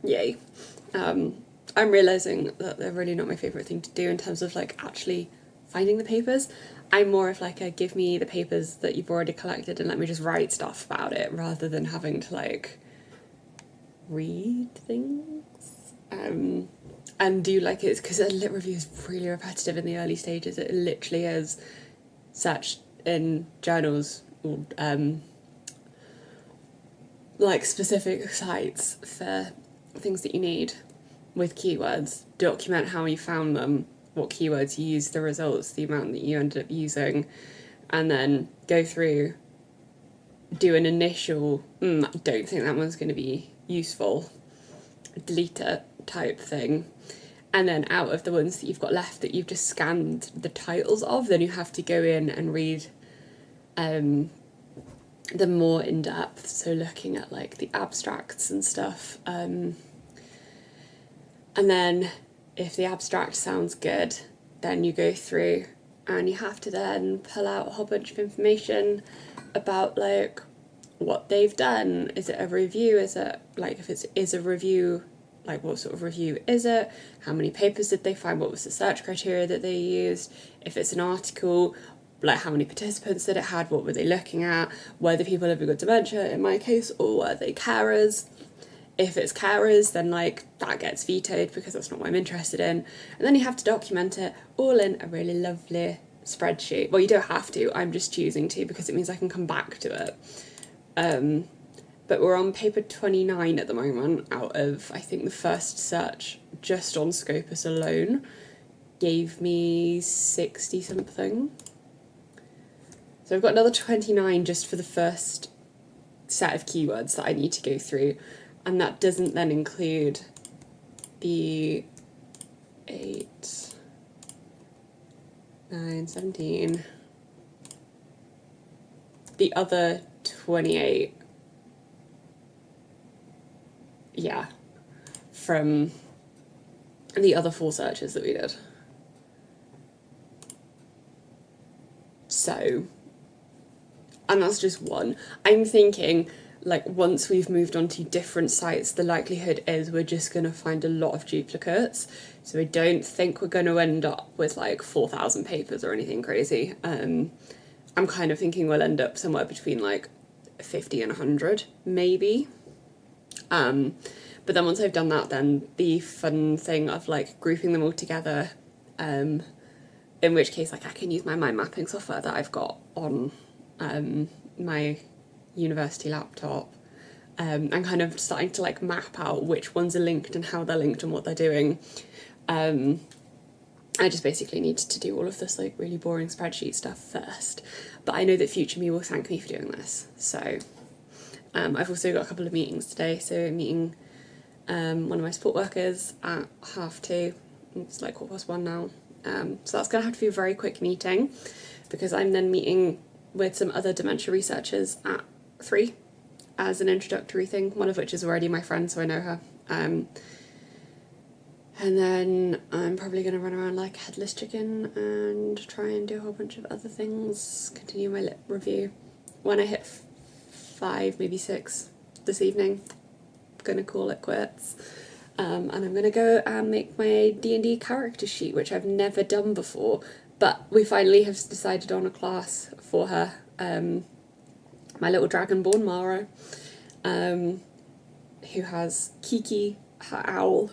Yay. I'm realising that they're really not my favourite thing to do in terms of like actually finding the papers. I'm more of like a give me the papers that you've already collected and let me just write stuff about it rather than having to like read things. And do like it because a lit review is really repetitive in the early stages. It literally is search in journals or like specific sites for things that you need with keywords, document how you found them, what keywords you used, the results, the amount that you ended up using, and then go through, do an initial, I don't think that one's going to be useful, delete it type thing. And then out of the ones that you've got left that you've just scanned the titles of, then you have to go in and read them more in depth. So looking at like the abstracts and stuff. And then if the abstract sounds good, then you go through and you have to then pull out a whole bunch of information about like what they've done. Is it a review? Is it like, if it is a review, like what sort of review is it? How many papers did they find? What was the search criteria that they used? If it's an article, like how many participants did it had? What were they looking at? Were the people living with dementia in my case, or were they carers? If it's carers, then like that gets vetoed because that's not what I'm interested in. And then you have to document it all in a really lovely spreadsheet. Well, you don't have to, I'm just choosing to because it means I can come back to it. But we're on paper 29 at the moment out of, I think the first search just on Scopus alone gave me 60 something. So I've got another 29 just for the first set of keywords that I need to go through. And that doesn't then include the 8, 9, 17, the other 28. Yeah, from the other 4 searches that we did. So, and that's just one. I'm thinking, like, once we've moved on to different sites, the likelihood is we're just going to find a lot of duplicates. So I don't think we're going to end up with, like, 4,000 papers or anything crazy. I'm kind of thinking we'll end up somewhere between, like, 50 and 100, maybe. But then once I've done that, then the fun thing of like grouping them all together, in which case like I can use my mind mapping software that I've got on my university laptop, and kind of starting to like map out which ones are linked and how they're linked and what they're doing. I just basically need to do all of this like really boring spreadsheet stuff first, but I know that future me will thank me for doing this. So I've also got a couple of meetings today, so I'm meeting one of my support workers at 2:30. It's like 1:15 now. So that's going to have to be a very quick meeting because I'm then meeting with some other dementia researchers at 3 as an introductory thing, one of which is already my friend, so I know her. And then I'm probably going to run around like a headless chicken and try and do a whole bunch of other things, continue my lit review. When I hit 5, maybe 6 this evening, I'm going to call it quits. And I'm going to go and make my D&D character sheet, which I've never done before, but we finally have decided on a class for her, my little dragonborn Mara, who has Kiki, her owl.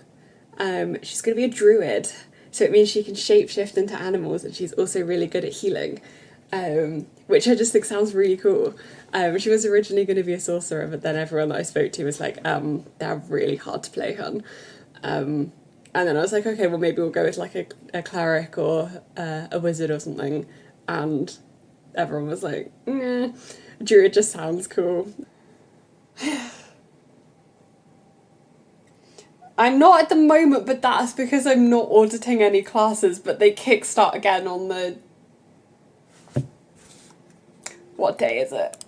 She's going to be a druid, so it means she can shapeshift into animals, and she's also really good at healing, which I just think sounds really cool. She was originally going to be a sorcerer, but then everyone that I spoke to was like, they're really hard to play on. And then I was like, okay, well maybe we'll go with like a cleric or a wizard or something. And everyone was like, nah, druid just sounds cool. I'm not at the moment, but that's because I'm not auditing any classes, but they kickstart again on the... What day is it?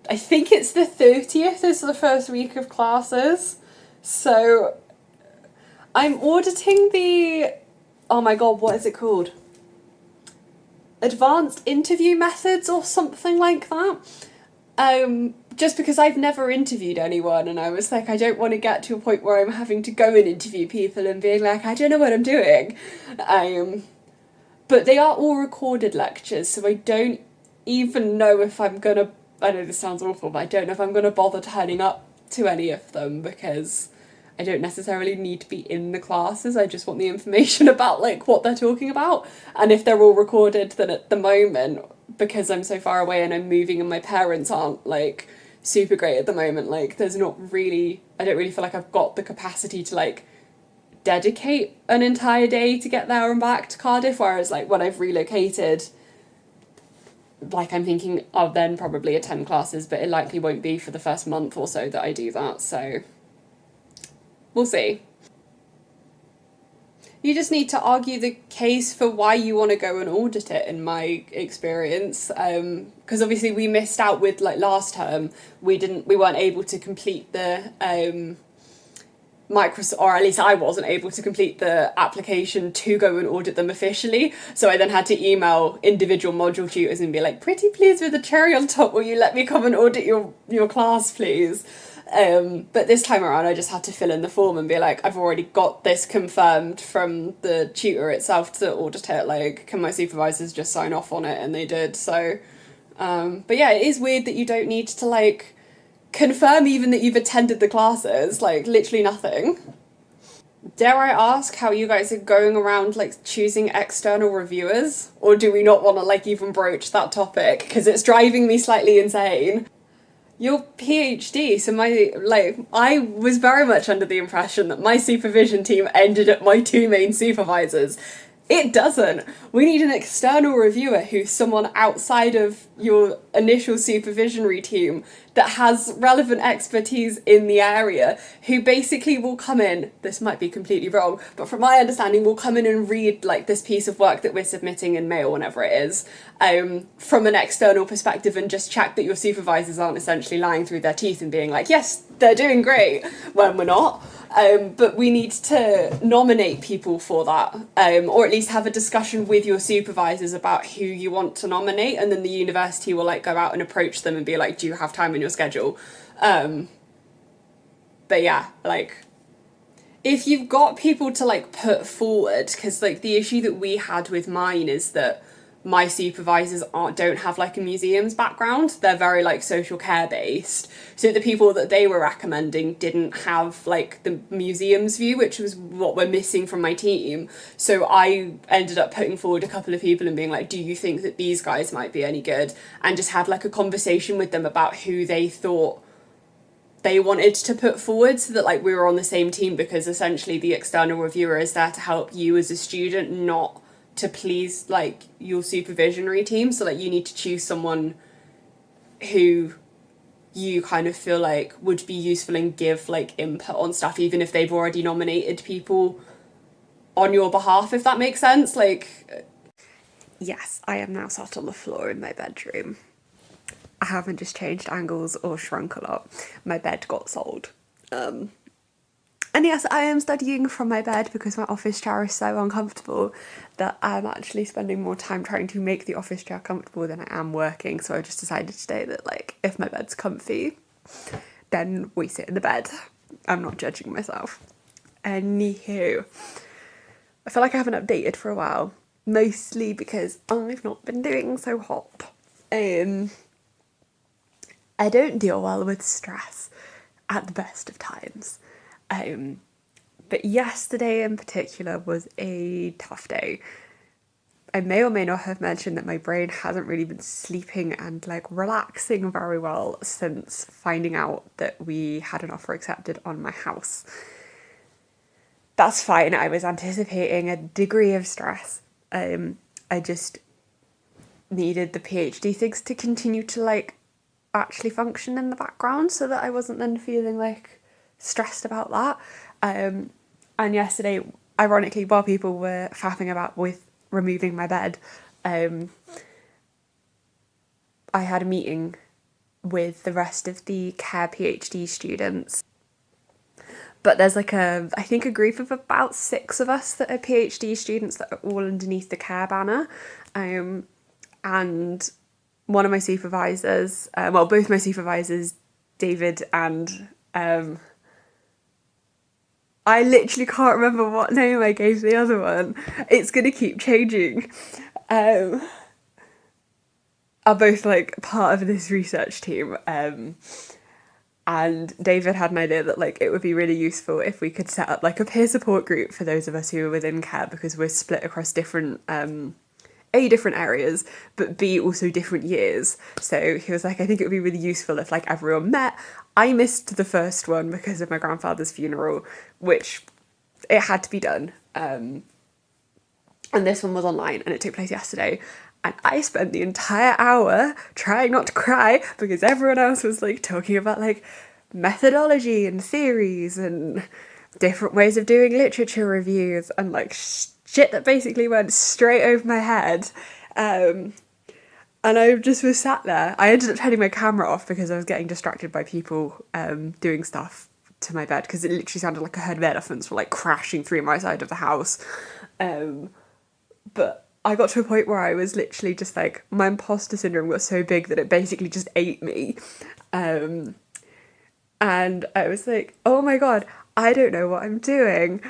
I think it's the 30th is the first week of classes. So I'm auditing the... Oh my god, what is it called? Advanced interview methods or something like that. Just because I've never interviewed anyone, and I was like, I don't want to get to a point where I'm having to go and interview people and being like, I don't know what I'm doing. But they are all recorded lectures, so I don't even know if I'm gonna, I know this sounds awful, but I don't know if I'm gonna bother turning up to any of them, because I don't necessarily need to be in the classes. I just want the information about like what they're talking about. And if they're all recorded, then at the moment, because I'm so far away and I'm moving and my parents aren't like super great at the moment, like there's not really, I don't really feel like I've got the capacity to like dedicate an entire day to get there and back to Cardiff. Whereas like when I've relocated, like I'm thinking I'll then probably attend classes, but it likely won't be for the first month or so that I do that. So we'll see. You just need to argue the case for why you want to go and audit it, in my experience. Because obviously we missed out with like last term. We weren't able to complete the Microsoft, or at least I wasn't able to complete the application to go and audit them officially. So I then had to email individual module tutors and be like, pretty please, with the cherry on top, will you let me come and audit your class, please? But this time around, I just had to fill in the form and be like, I've already got this confirmed from the tutor itself to audit it. Like, can my supervisors just sign off on it? And they did. So, but yeah, it is weird that you don't need to like confirm even that you've attended the classes. Like, literally nothing. Dare I ask how you guys are going around like choosing external reviewers? Or do we not want to like even broach that topic? Because it's driving me slightly insane. Your PhD, so I was very much under the impression that my supervision team ended at my two main supervisors. It doesn't. We need an external reviewer who's someone outside of your initial supervisionary team that has relevant expertise in the area, who basically will come in, this might be completely wrong, but from my understanding will come in and read like this piece of work that we're submitting in May or whenever it is, from an external perspective, and just check that your supervisors aren't essentially lying through their teeth and being like, yes, they're doing great, when we're not. But we need to nominate people for that, or at least have a discussion with your supervisors about who you want to nominate, and then the university will like go out and approach them and be like, do you have time in your schedule? But yeah, like, if you've got people to like put forward, because like the issue that we had with mine is that my supervisors don't have like a museums background. They're very like social care based. So the people that they were recommending didn't have like the museums view, which was what we're missing from my team. So I ended up putting forward a couple of people and being like, do you think that these guys might be any good? And just had like a conversation with them about who they thought they wanted to put forward, so that like we were on the same team, because essentially the external reviewer is there to help you as a student, not to please like your supervisionary team. So like you need to choose someone who you kind of feel like would be useful and give like input on stuff, even if they've already nominated people on your behalf, if that makes sense. Like, yes, I am now sat on the floor in my bedroom. I haven't just changed angles or shrunk a lot. My bed got sold. And yes, I am studying from my bed because my office chair is so uncomfortable that I'm actually spending more time trying to make the office chair comfortable than I am working. So I just decided today that like, if my bed's comfy, then we sit in the bed. I'm not judging myself. Anywho, I feel like I haven't updated for a while, mostly because I've not been doing so hot. I don't deal well with stress at the best of times. But yesterday in particular was a tough day. I may or may not have mentioned that my brain hasn't really been sleeping and like relaxing very well since finding out that we had an offer accepted on my house. That's fine. I was anticipating a degree of stress. I just needed the PhD things to continue to like actually function in the background, so that I wasn't then feeling like stressed about that. And yesterday, ironically, while people were faffing about with removing my bed, I had a meeting with the rest of the care PhD students. But there's like I think a group of about 6 of us that are PhD students that are all underneath the care banner. And one of my supervisors, both my supervisors, David and I literally can't remember what name I gave the other one. It's gonna keep changing. Are both like part of this research team. And David had an idea that like it would be really useful if we could set up like a peer support group for those of us who are within care, because we're split across different different areas, but B, also different years. So he was like, I think it would be really useful if like everyone met. I missed the first one because of my grandfather's funeral, which it had to be done. And this one was online and it took place yesterday. And I spent the entire hour trying not to cry because everyone else was like talking about like methodology and theories and different ways of doing literature reviews and like shit that basically went straight over my head. And I just was sat there. I ended up turning my camera off because I was getting distracted by people doing stuff to my bed, because it literally sounded like I heard elephants were like crashing through my side of the house. But I got to a point where I was literally just like, my imposter syndrome got so big that it basically just ate me. And I was like, oh my God, I don't know what I'm doing.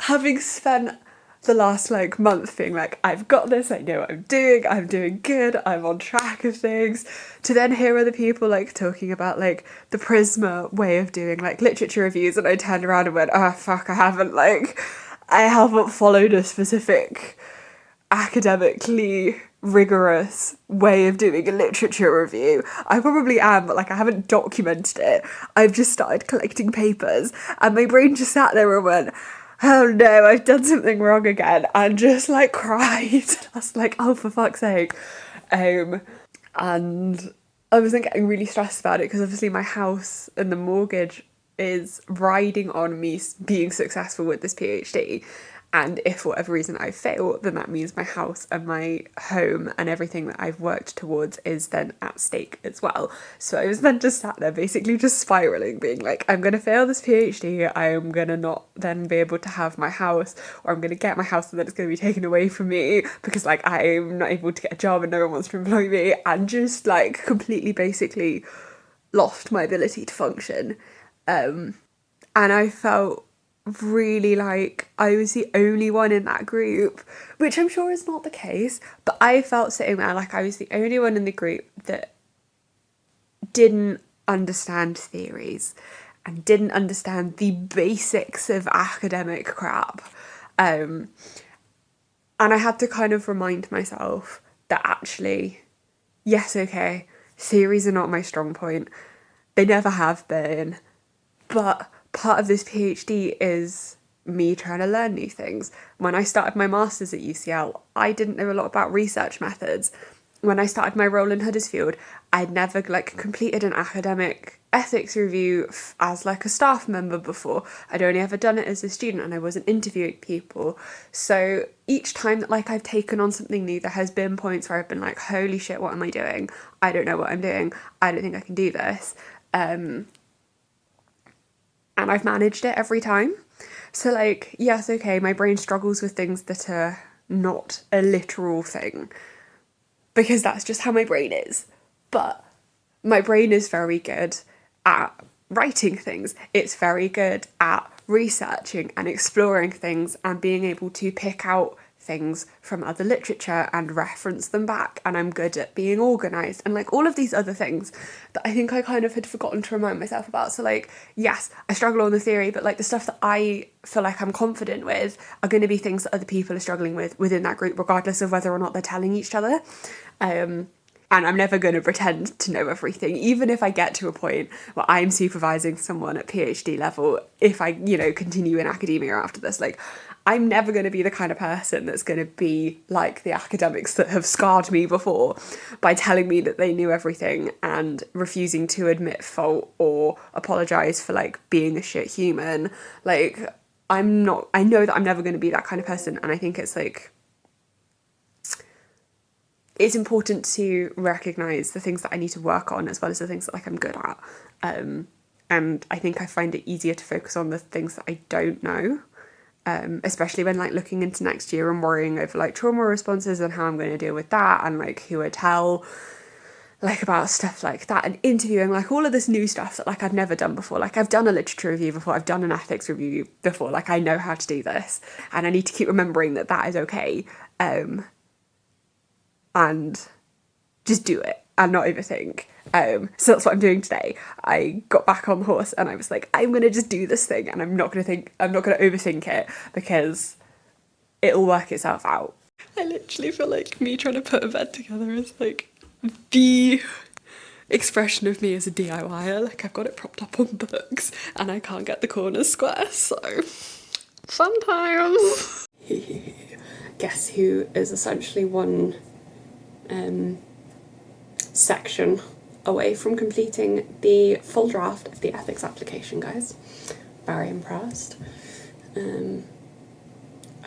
Having spent the last like month being like, I've got this, I know what I'm doing good, I'm on track of things, to then hear other people like talking about like the Prisma way of doing like literature reviews, and I turned around and went, oh fuck, I haven't followed a specific academically rigorous way of doing a literature review. I probably am, but like I haven't documented it. I've just started collecting papers and my brain just sat there and went, oh no, I've done something wrong again, and just like cried. I was like, oh for fuck's sake. And I was like getting really stressed about it because obviously my house and the mortgage is riding on me being successful with this PhD. And if for whatever reason I fail, then that means my house and my home and everything that I've worked towards is then at stake as well. So I was then just sat there basically just spiraling, being like, I'm going to fail this PhD, I am going to not then be able to have my house, or I'm going to get my house and then it's going to be taken away from me because like I'm not able to get a job and no one wants to employ me, and just like completely basically lost my ability to function. And I felt really like I was the only one in that group, which I'm sure is not the case, but I felt sitting there like I was the only one in the group that didn't understand theories and didn't understand the basics of academic crap. And I had to kind of remind myself that actually, yes, okay, theories are not my strong point. They never have been. But part of this PhD is me trying to learn new things. When I started my master's at UCL, I didn't know a lot about research methods. When I started my role in Huddersfield, I'd never like completed an academic ethics review as like a staff member before. I'd only ever done it as a student and I wasn't interviewing people. So each time that like I've taken on something new, there has been points where I've been like, holy shit, what am I doing? I don't know what I'm doing. I don't think I can do this. And I've managed it every time. So like, yes, okay, my brain struggles with things that are not a literal thing, because that's just how my brain is. But my brain is very good at writing things. It's very good at researching and exploring things and being able to pick out things from other literature and reference them back, and I'm good at being organised and like all of these other things that I think I kind of had forgotten to remind myself about. So like, yes, I struggle on the theory, but like the stuff that I feel like I'm confident with are going to be things that other people are struggling with within that group, regardless of whether or not they're telling each other. And I'm never going to pretend to know everything, even if I get to a point where I'm supervising someone at PhD level. If I, continue in academia after this, like, I'm never going to be the kind of person that's going to be like the academics that have scarred me before by telling me that they knew everything and refusing to admit fault or apologise for like being a shit human. Like, I know that I'm never going to be that kind of person, and I think it's like, it's important to recognise the things that I need to work on as well as the things that like I'm good at. And I think I find it easier to focus on the things that I don't know. Especially when like looking into next year and worrying over like trauma responses and how I'm going to deal with that and like who I tell. like about stuff like that and interviewing, like all of this new stuff that like I've never done before. Like I've done a literature review before, I've done an ethics review before, like I know how to do this, and I need to keep remembering that that is okay, and just do it and not overthink. So that's what I'm doing today. I got back on the horse and I was like, I'm gonna just do this thing, and I'm not gonna overthink it, because it'll work itself out. I literally feel like me trying to put a bed together is like the expression of me as a DIYer. Like I've got it propped up on books and I can't get the corners square, so fun times. Guess who is essentially one section away from completing the full draft of the ethics application, guys. Very impressed.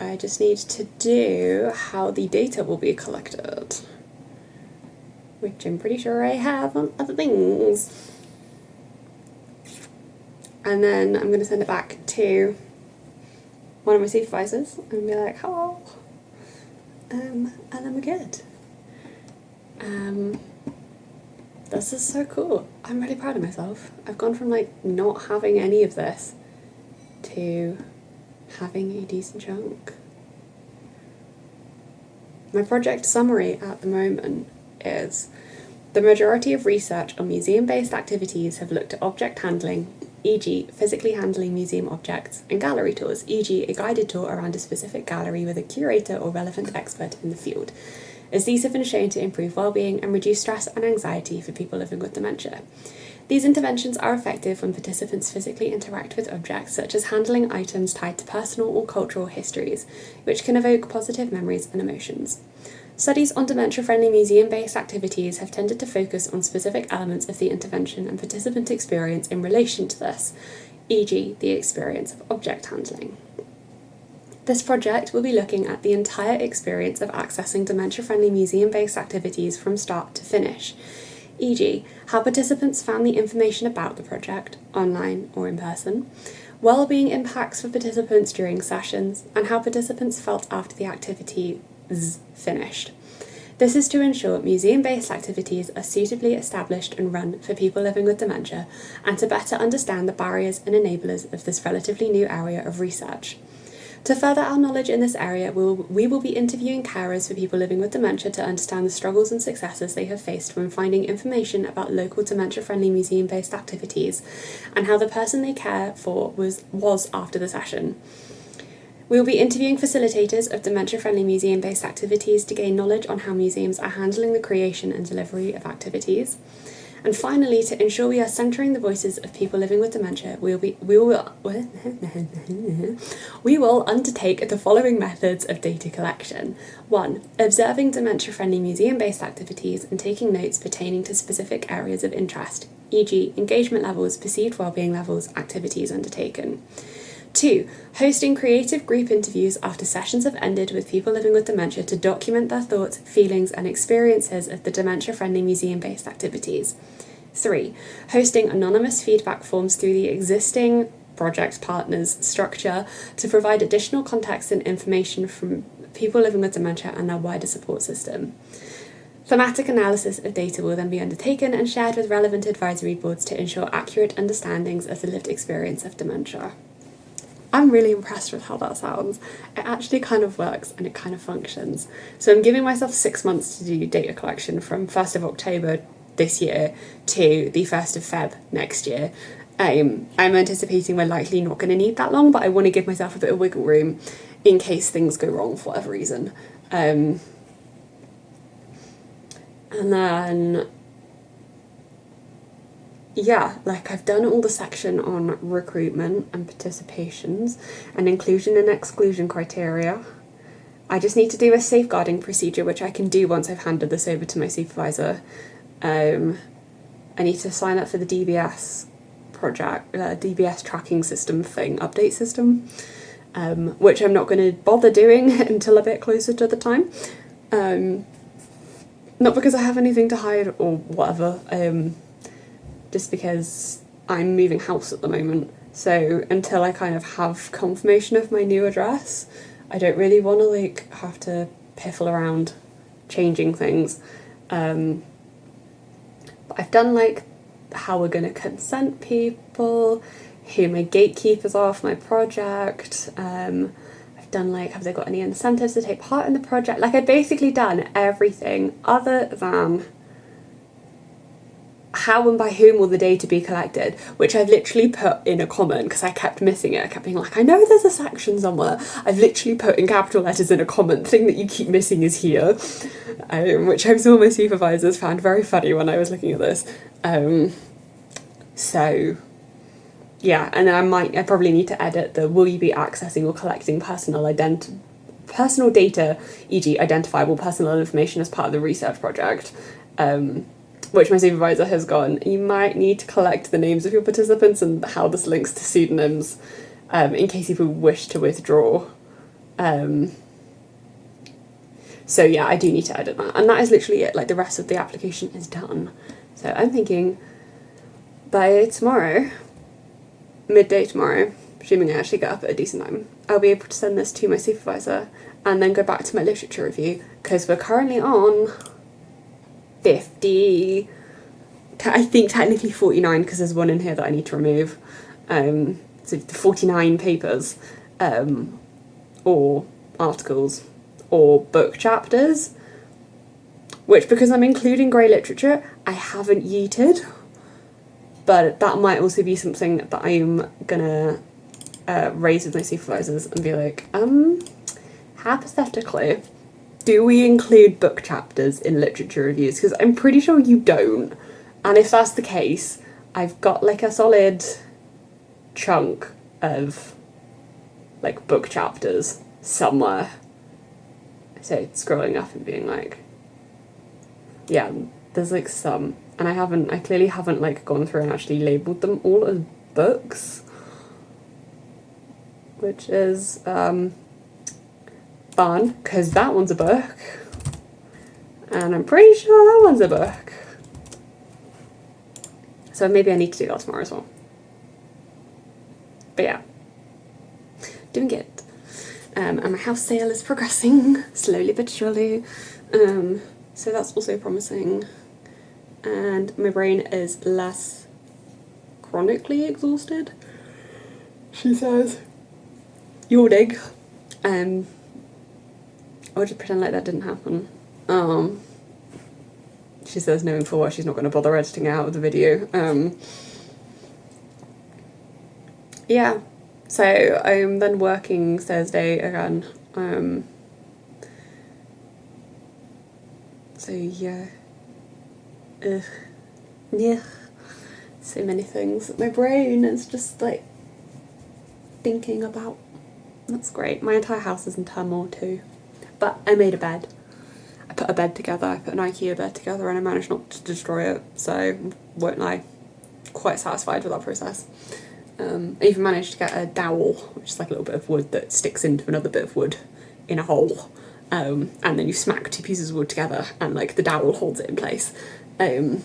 I just need to do how the data will be collected, which I'm pretty sure I have on other things. And then I'm going to send it back to one of my supervisors and be like, hello. And then we're good. This is so cool. I'm really proud of myself. I've gone from like not having any of this to having a decent chunk. My project summary at the moment is: the majority of research on museum-based activities have looked at object handling, e.g. physically handling museum objects, and gallery tours, e.g. a guided tour around a specific gallery with a curator or relevant expert in the field, as these have been shown to improve well-being and reduce stress and anxiety for people living with dementia. These interventions are effective when participants physically interact with objects, such as handling items tied to personal or cultural histories, which can evoke positive memories and emotions. Studies on dementia-friendly museum-based activities have tended to focus on specific elements of the intervention and participant experience in relation to this, e.g. the experience of object handling. This project will be looking at the entire experience of accessing dementia-friendly museum-based activities from start to finish, e.g. how participants found the information about the project, online or in person, well-being impacts for participants during sessions, and how participants felt after the activity is finished. This is to ensure museum-based activities are suitably established and run for people living with dementia, and to better understand the barriers and enablers of this relatively new area of research. To further our knowledge in this area, we will be interviewing carers for people living with dementia to understand the struggles and successes they have faced when finding information about local dementia-friendly museum-based activities, and how the person they care for was after the session. We will be interviewing facilitators of dementia-friendly museum-based activities to gain knowledge on how museums are handling the creation and delivery of activities. And finally, to ensure we are centering the voices of people living with dementia, we will undertake the following methods of data collection. 1. Observing dementia-friendly museum-based activities and taking notes pertaining to specific areas of interest, e.g. engagement levels, perceived wellbeing levels, activities undertaken. 2. Hosting creative group interviews after sessions have ended with people living with dementia to document their thoughts, feelings, and experiences of the dementia-friendly museum-based activities. 3. Hosting anonymous feedback forms through the existing project partners structure to provide additional context and information from people living with dementia and their wider support system. Thematic analysis of data will then be undertaken and shared with relevant advisory boards to ensure accurate understandings of the lived experience of dementia. I'm really impressed with how that sounds. It actually kind of works and it kind of functions. So I'm giving myself 6 months to do data collection from 1st of October this year to the 1st of Feb next year. I'm anticipating we're likely not going to need that long, but I want to give myself a bit of wiggle room in case things go wrong for whatever reason. And then, yeah, like I've done all the section on recruitment and participations and inclusion and exclusion criteria. I just need to do a safeguarding procedure, which I can do once I've handed this over to my supervisor. I need to sign up for the DBS project, DBS tracking system thing, update system, which I'm not going to bother doing until a bit closer to the time. Not because I have anything to hide or whatever, just because I'm moving house at the moment. So until I kind of have confirmation of my new address, I don't really want to like have to piffle around changing things. I've done like how we're gonna consent people, who my gatekeepers are for my project. I've done like, have they got any incentives to take part in the project? Like I'd basically done everything other than how and by whom will the data be collected, which I've literally put in a comment because I kept missing it. I kept being like, I know there's a section somewhere. I've literally put in capital letters in a comment, thing that you keep missing is here, which I'm sure my supervisors found very funny when I was looking at this. So yeah, and I probably need to edit the will you be accessing or collecting personal data, e.g. identifiable personal information as part of the research project, which my supervisor has gone, you might need to collect the names of your participants and how this links to pseudonyms, in case people wish to withdraw. So yeah, I do need to edit that, and that is literally it. Like the rest of the application is done. So I'm thinking by tomorrow, midday tomorrow, assuming I actually get up at a decent time, I'll be able to send this to my supervisor and then go back to my literature review, because we're currently on 50, I think technically 49, because there's one in here that I need to remove. So 49 papers, or articles, or book chapters, which, because I'm including grey literature, I haven't yeeted. But that might also be something that I'm gonna raise with my supervisors and be like, hypothetically, do we include book chapters in literature reviews? Because I'm pretty sure you don't. And if that's the case, I've got like a solid chunk of like book chapters somewhere. So scrolling up and being like, yeah, there's like some. And I clearly haven't like gone through and actually labelled them all as books. Which is fun, because that one's a book. And I'm pretty sure that one's a book. So maybe I need to do that tomorrow as well. But yeah, doing good. And my house sale is progressing, slowly but surely. So that's also promising. And my brain is less chronically exhausted, she says. Yawning. I'll just pretend like that didn't happen. She says knowing for what she's not going to bother editing it out of the video. Yeah, so I'm then working Thursday again. So yeah. Yeah. So many things. My brain is just like thinking about. That's great. My entire house is in turmoil too. But I made a bed. I put a bed together, I put an IKEA bed together, and I managed not to destroy it, so won't lie, quite satisfied with that process. I even managed to get a dowel, which is like a little bit of wood that sticks into another bit of wood in a hole, and then you smack two pieces of wood together and like the dowel holds it in place. But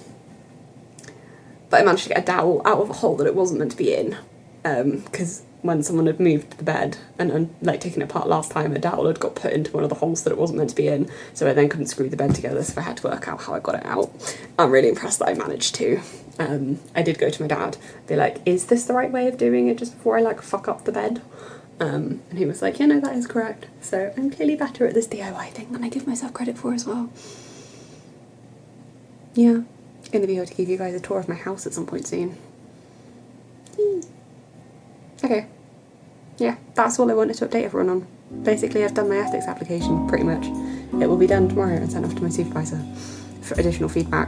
I managed to get a dowel out of a hole that it wasn't meant to be in, because when someone had moved the bed and like taken it apart last time, a dowel had got put into one of the holes that it wasn't meant to be in, so I then couldn't screw the bed together, so I had to work out how I got it out. I'm really impressed that I managed to. I did go to my dad, be like, is this the right way of doing it just before I like fuck up the bed? And he was like, yeah, no, that is correct. So I'm clearly better at this DIY thing than I give myself credit for as well. Yeah, gonna be able to give you guys a tour of my house at some point soon. Okay, yeah, that's all I wanted to update everyone on. Basically, I've done my ethics application, pretty much. It will be done tomorrow and sent off to my supervisor for additional feedback.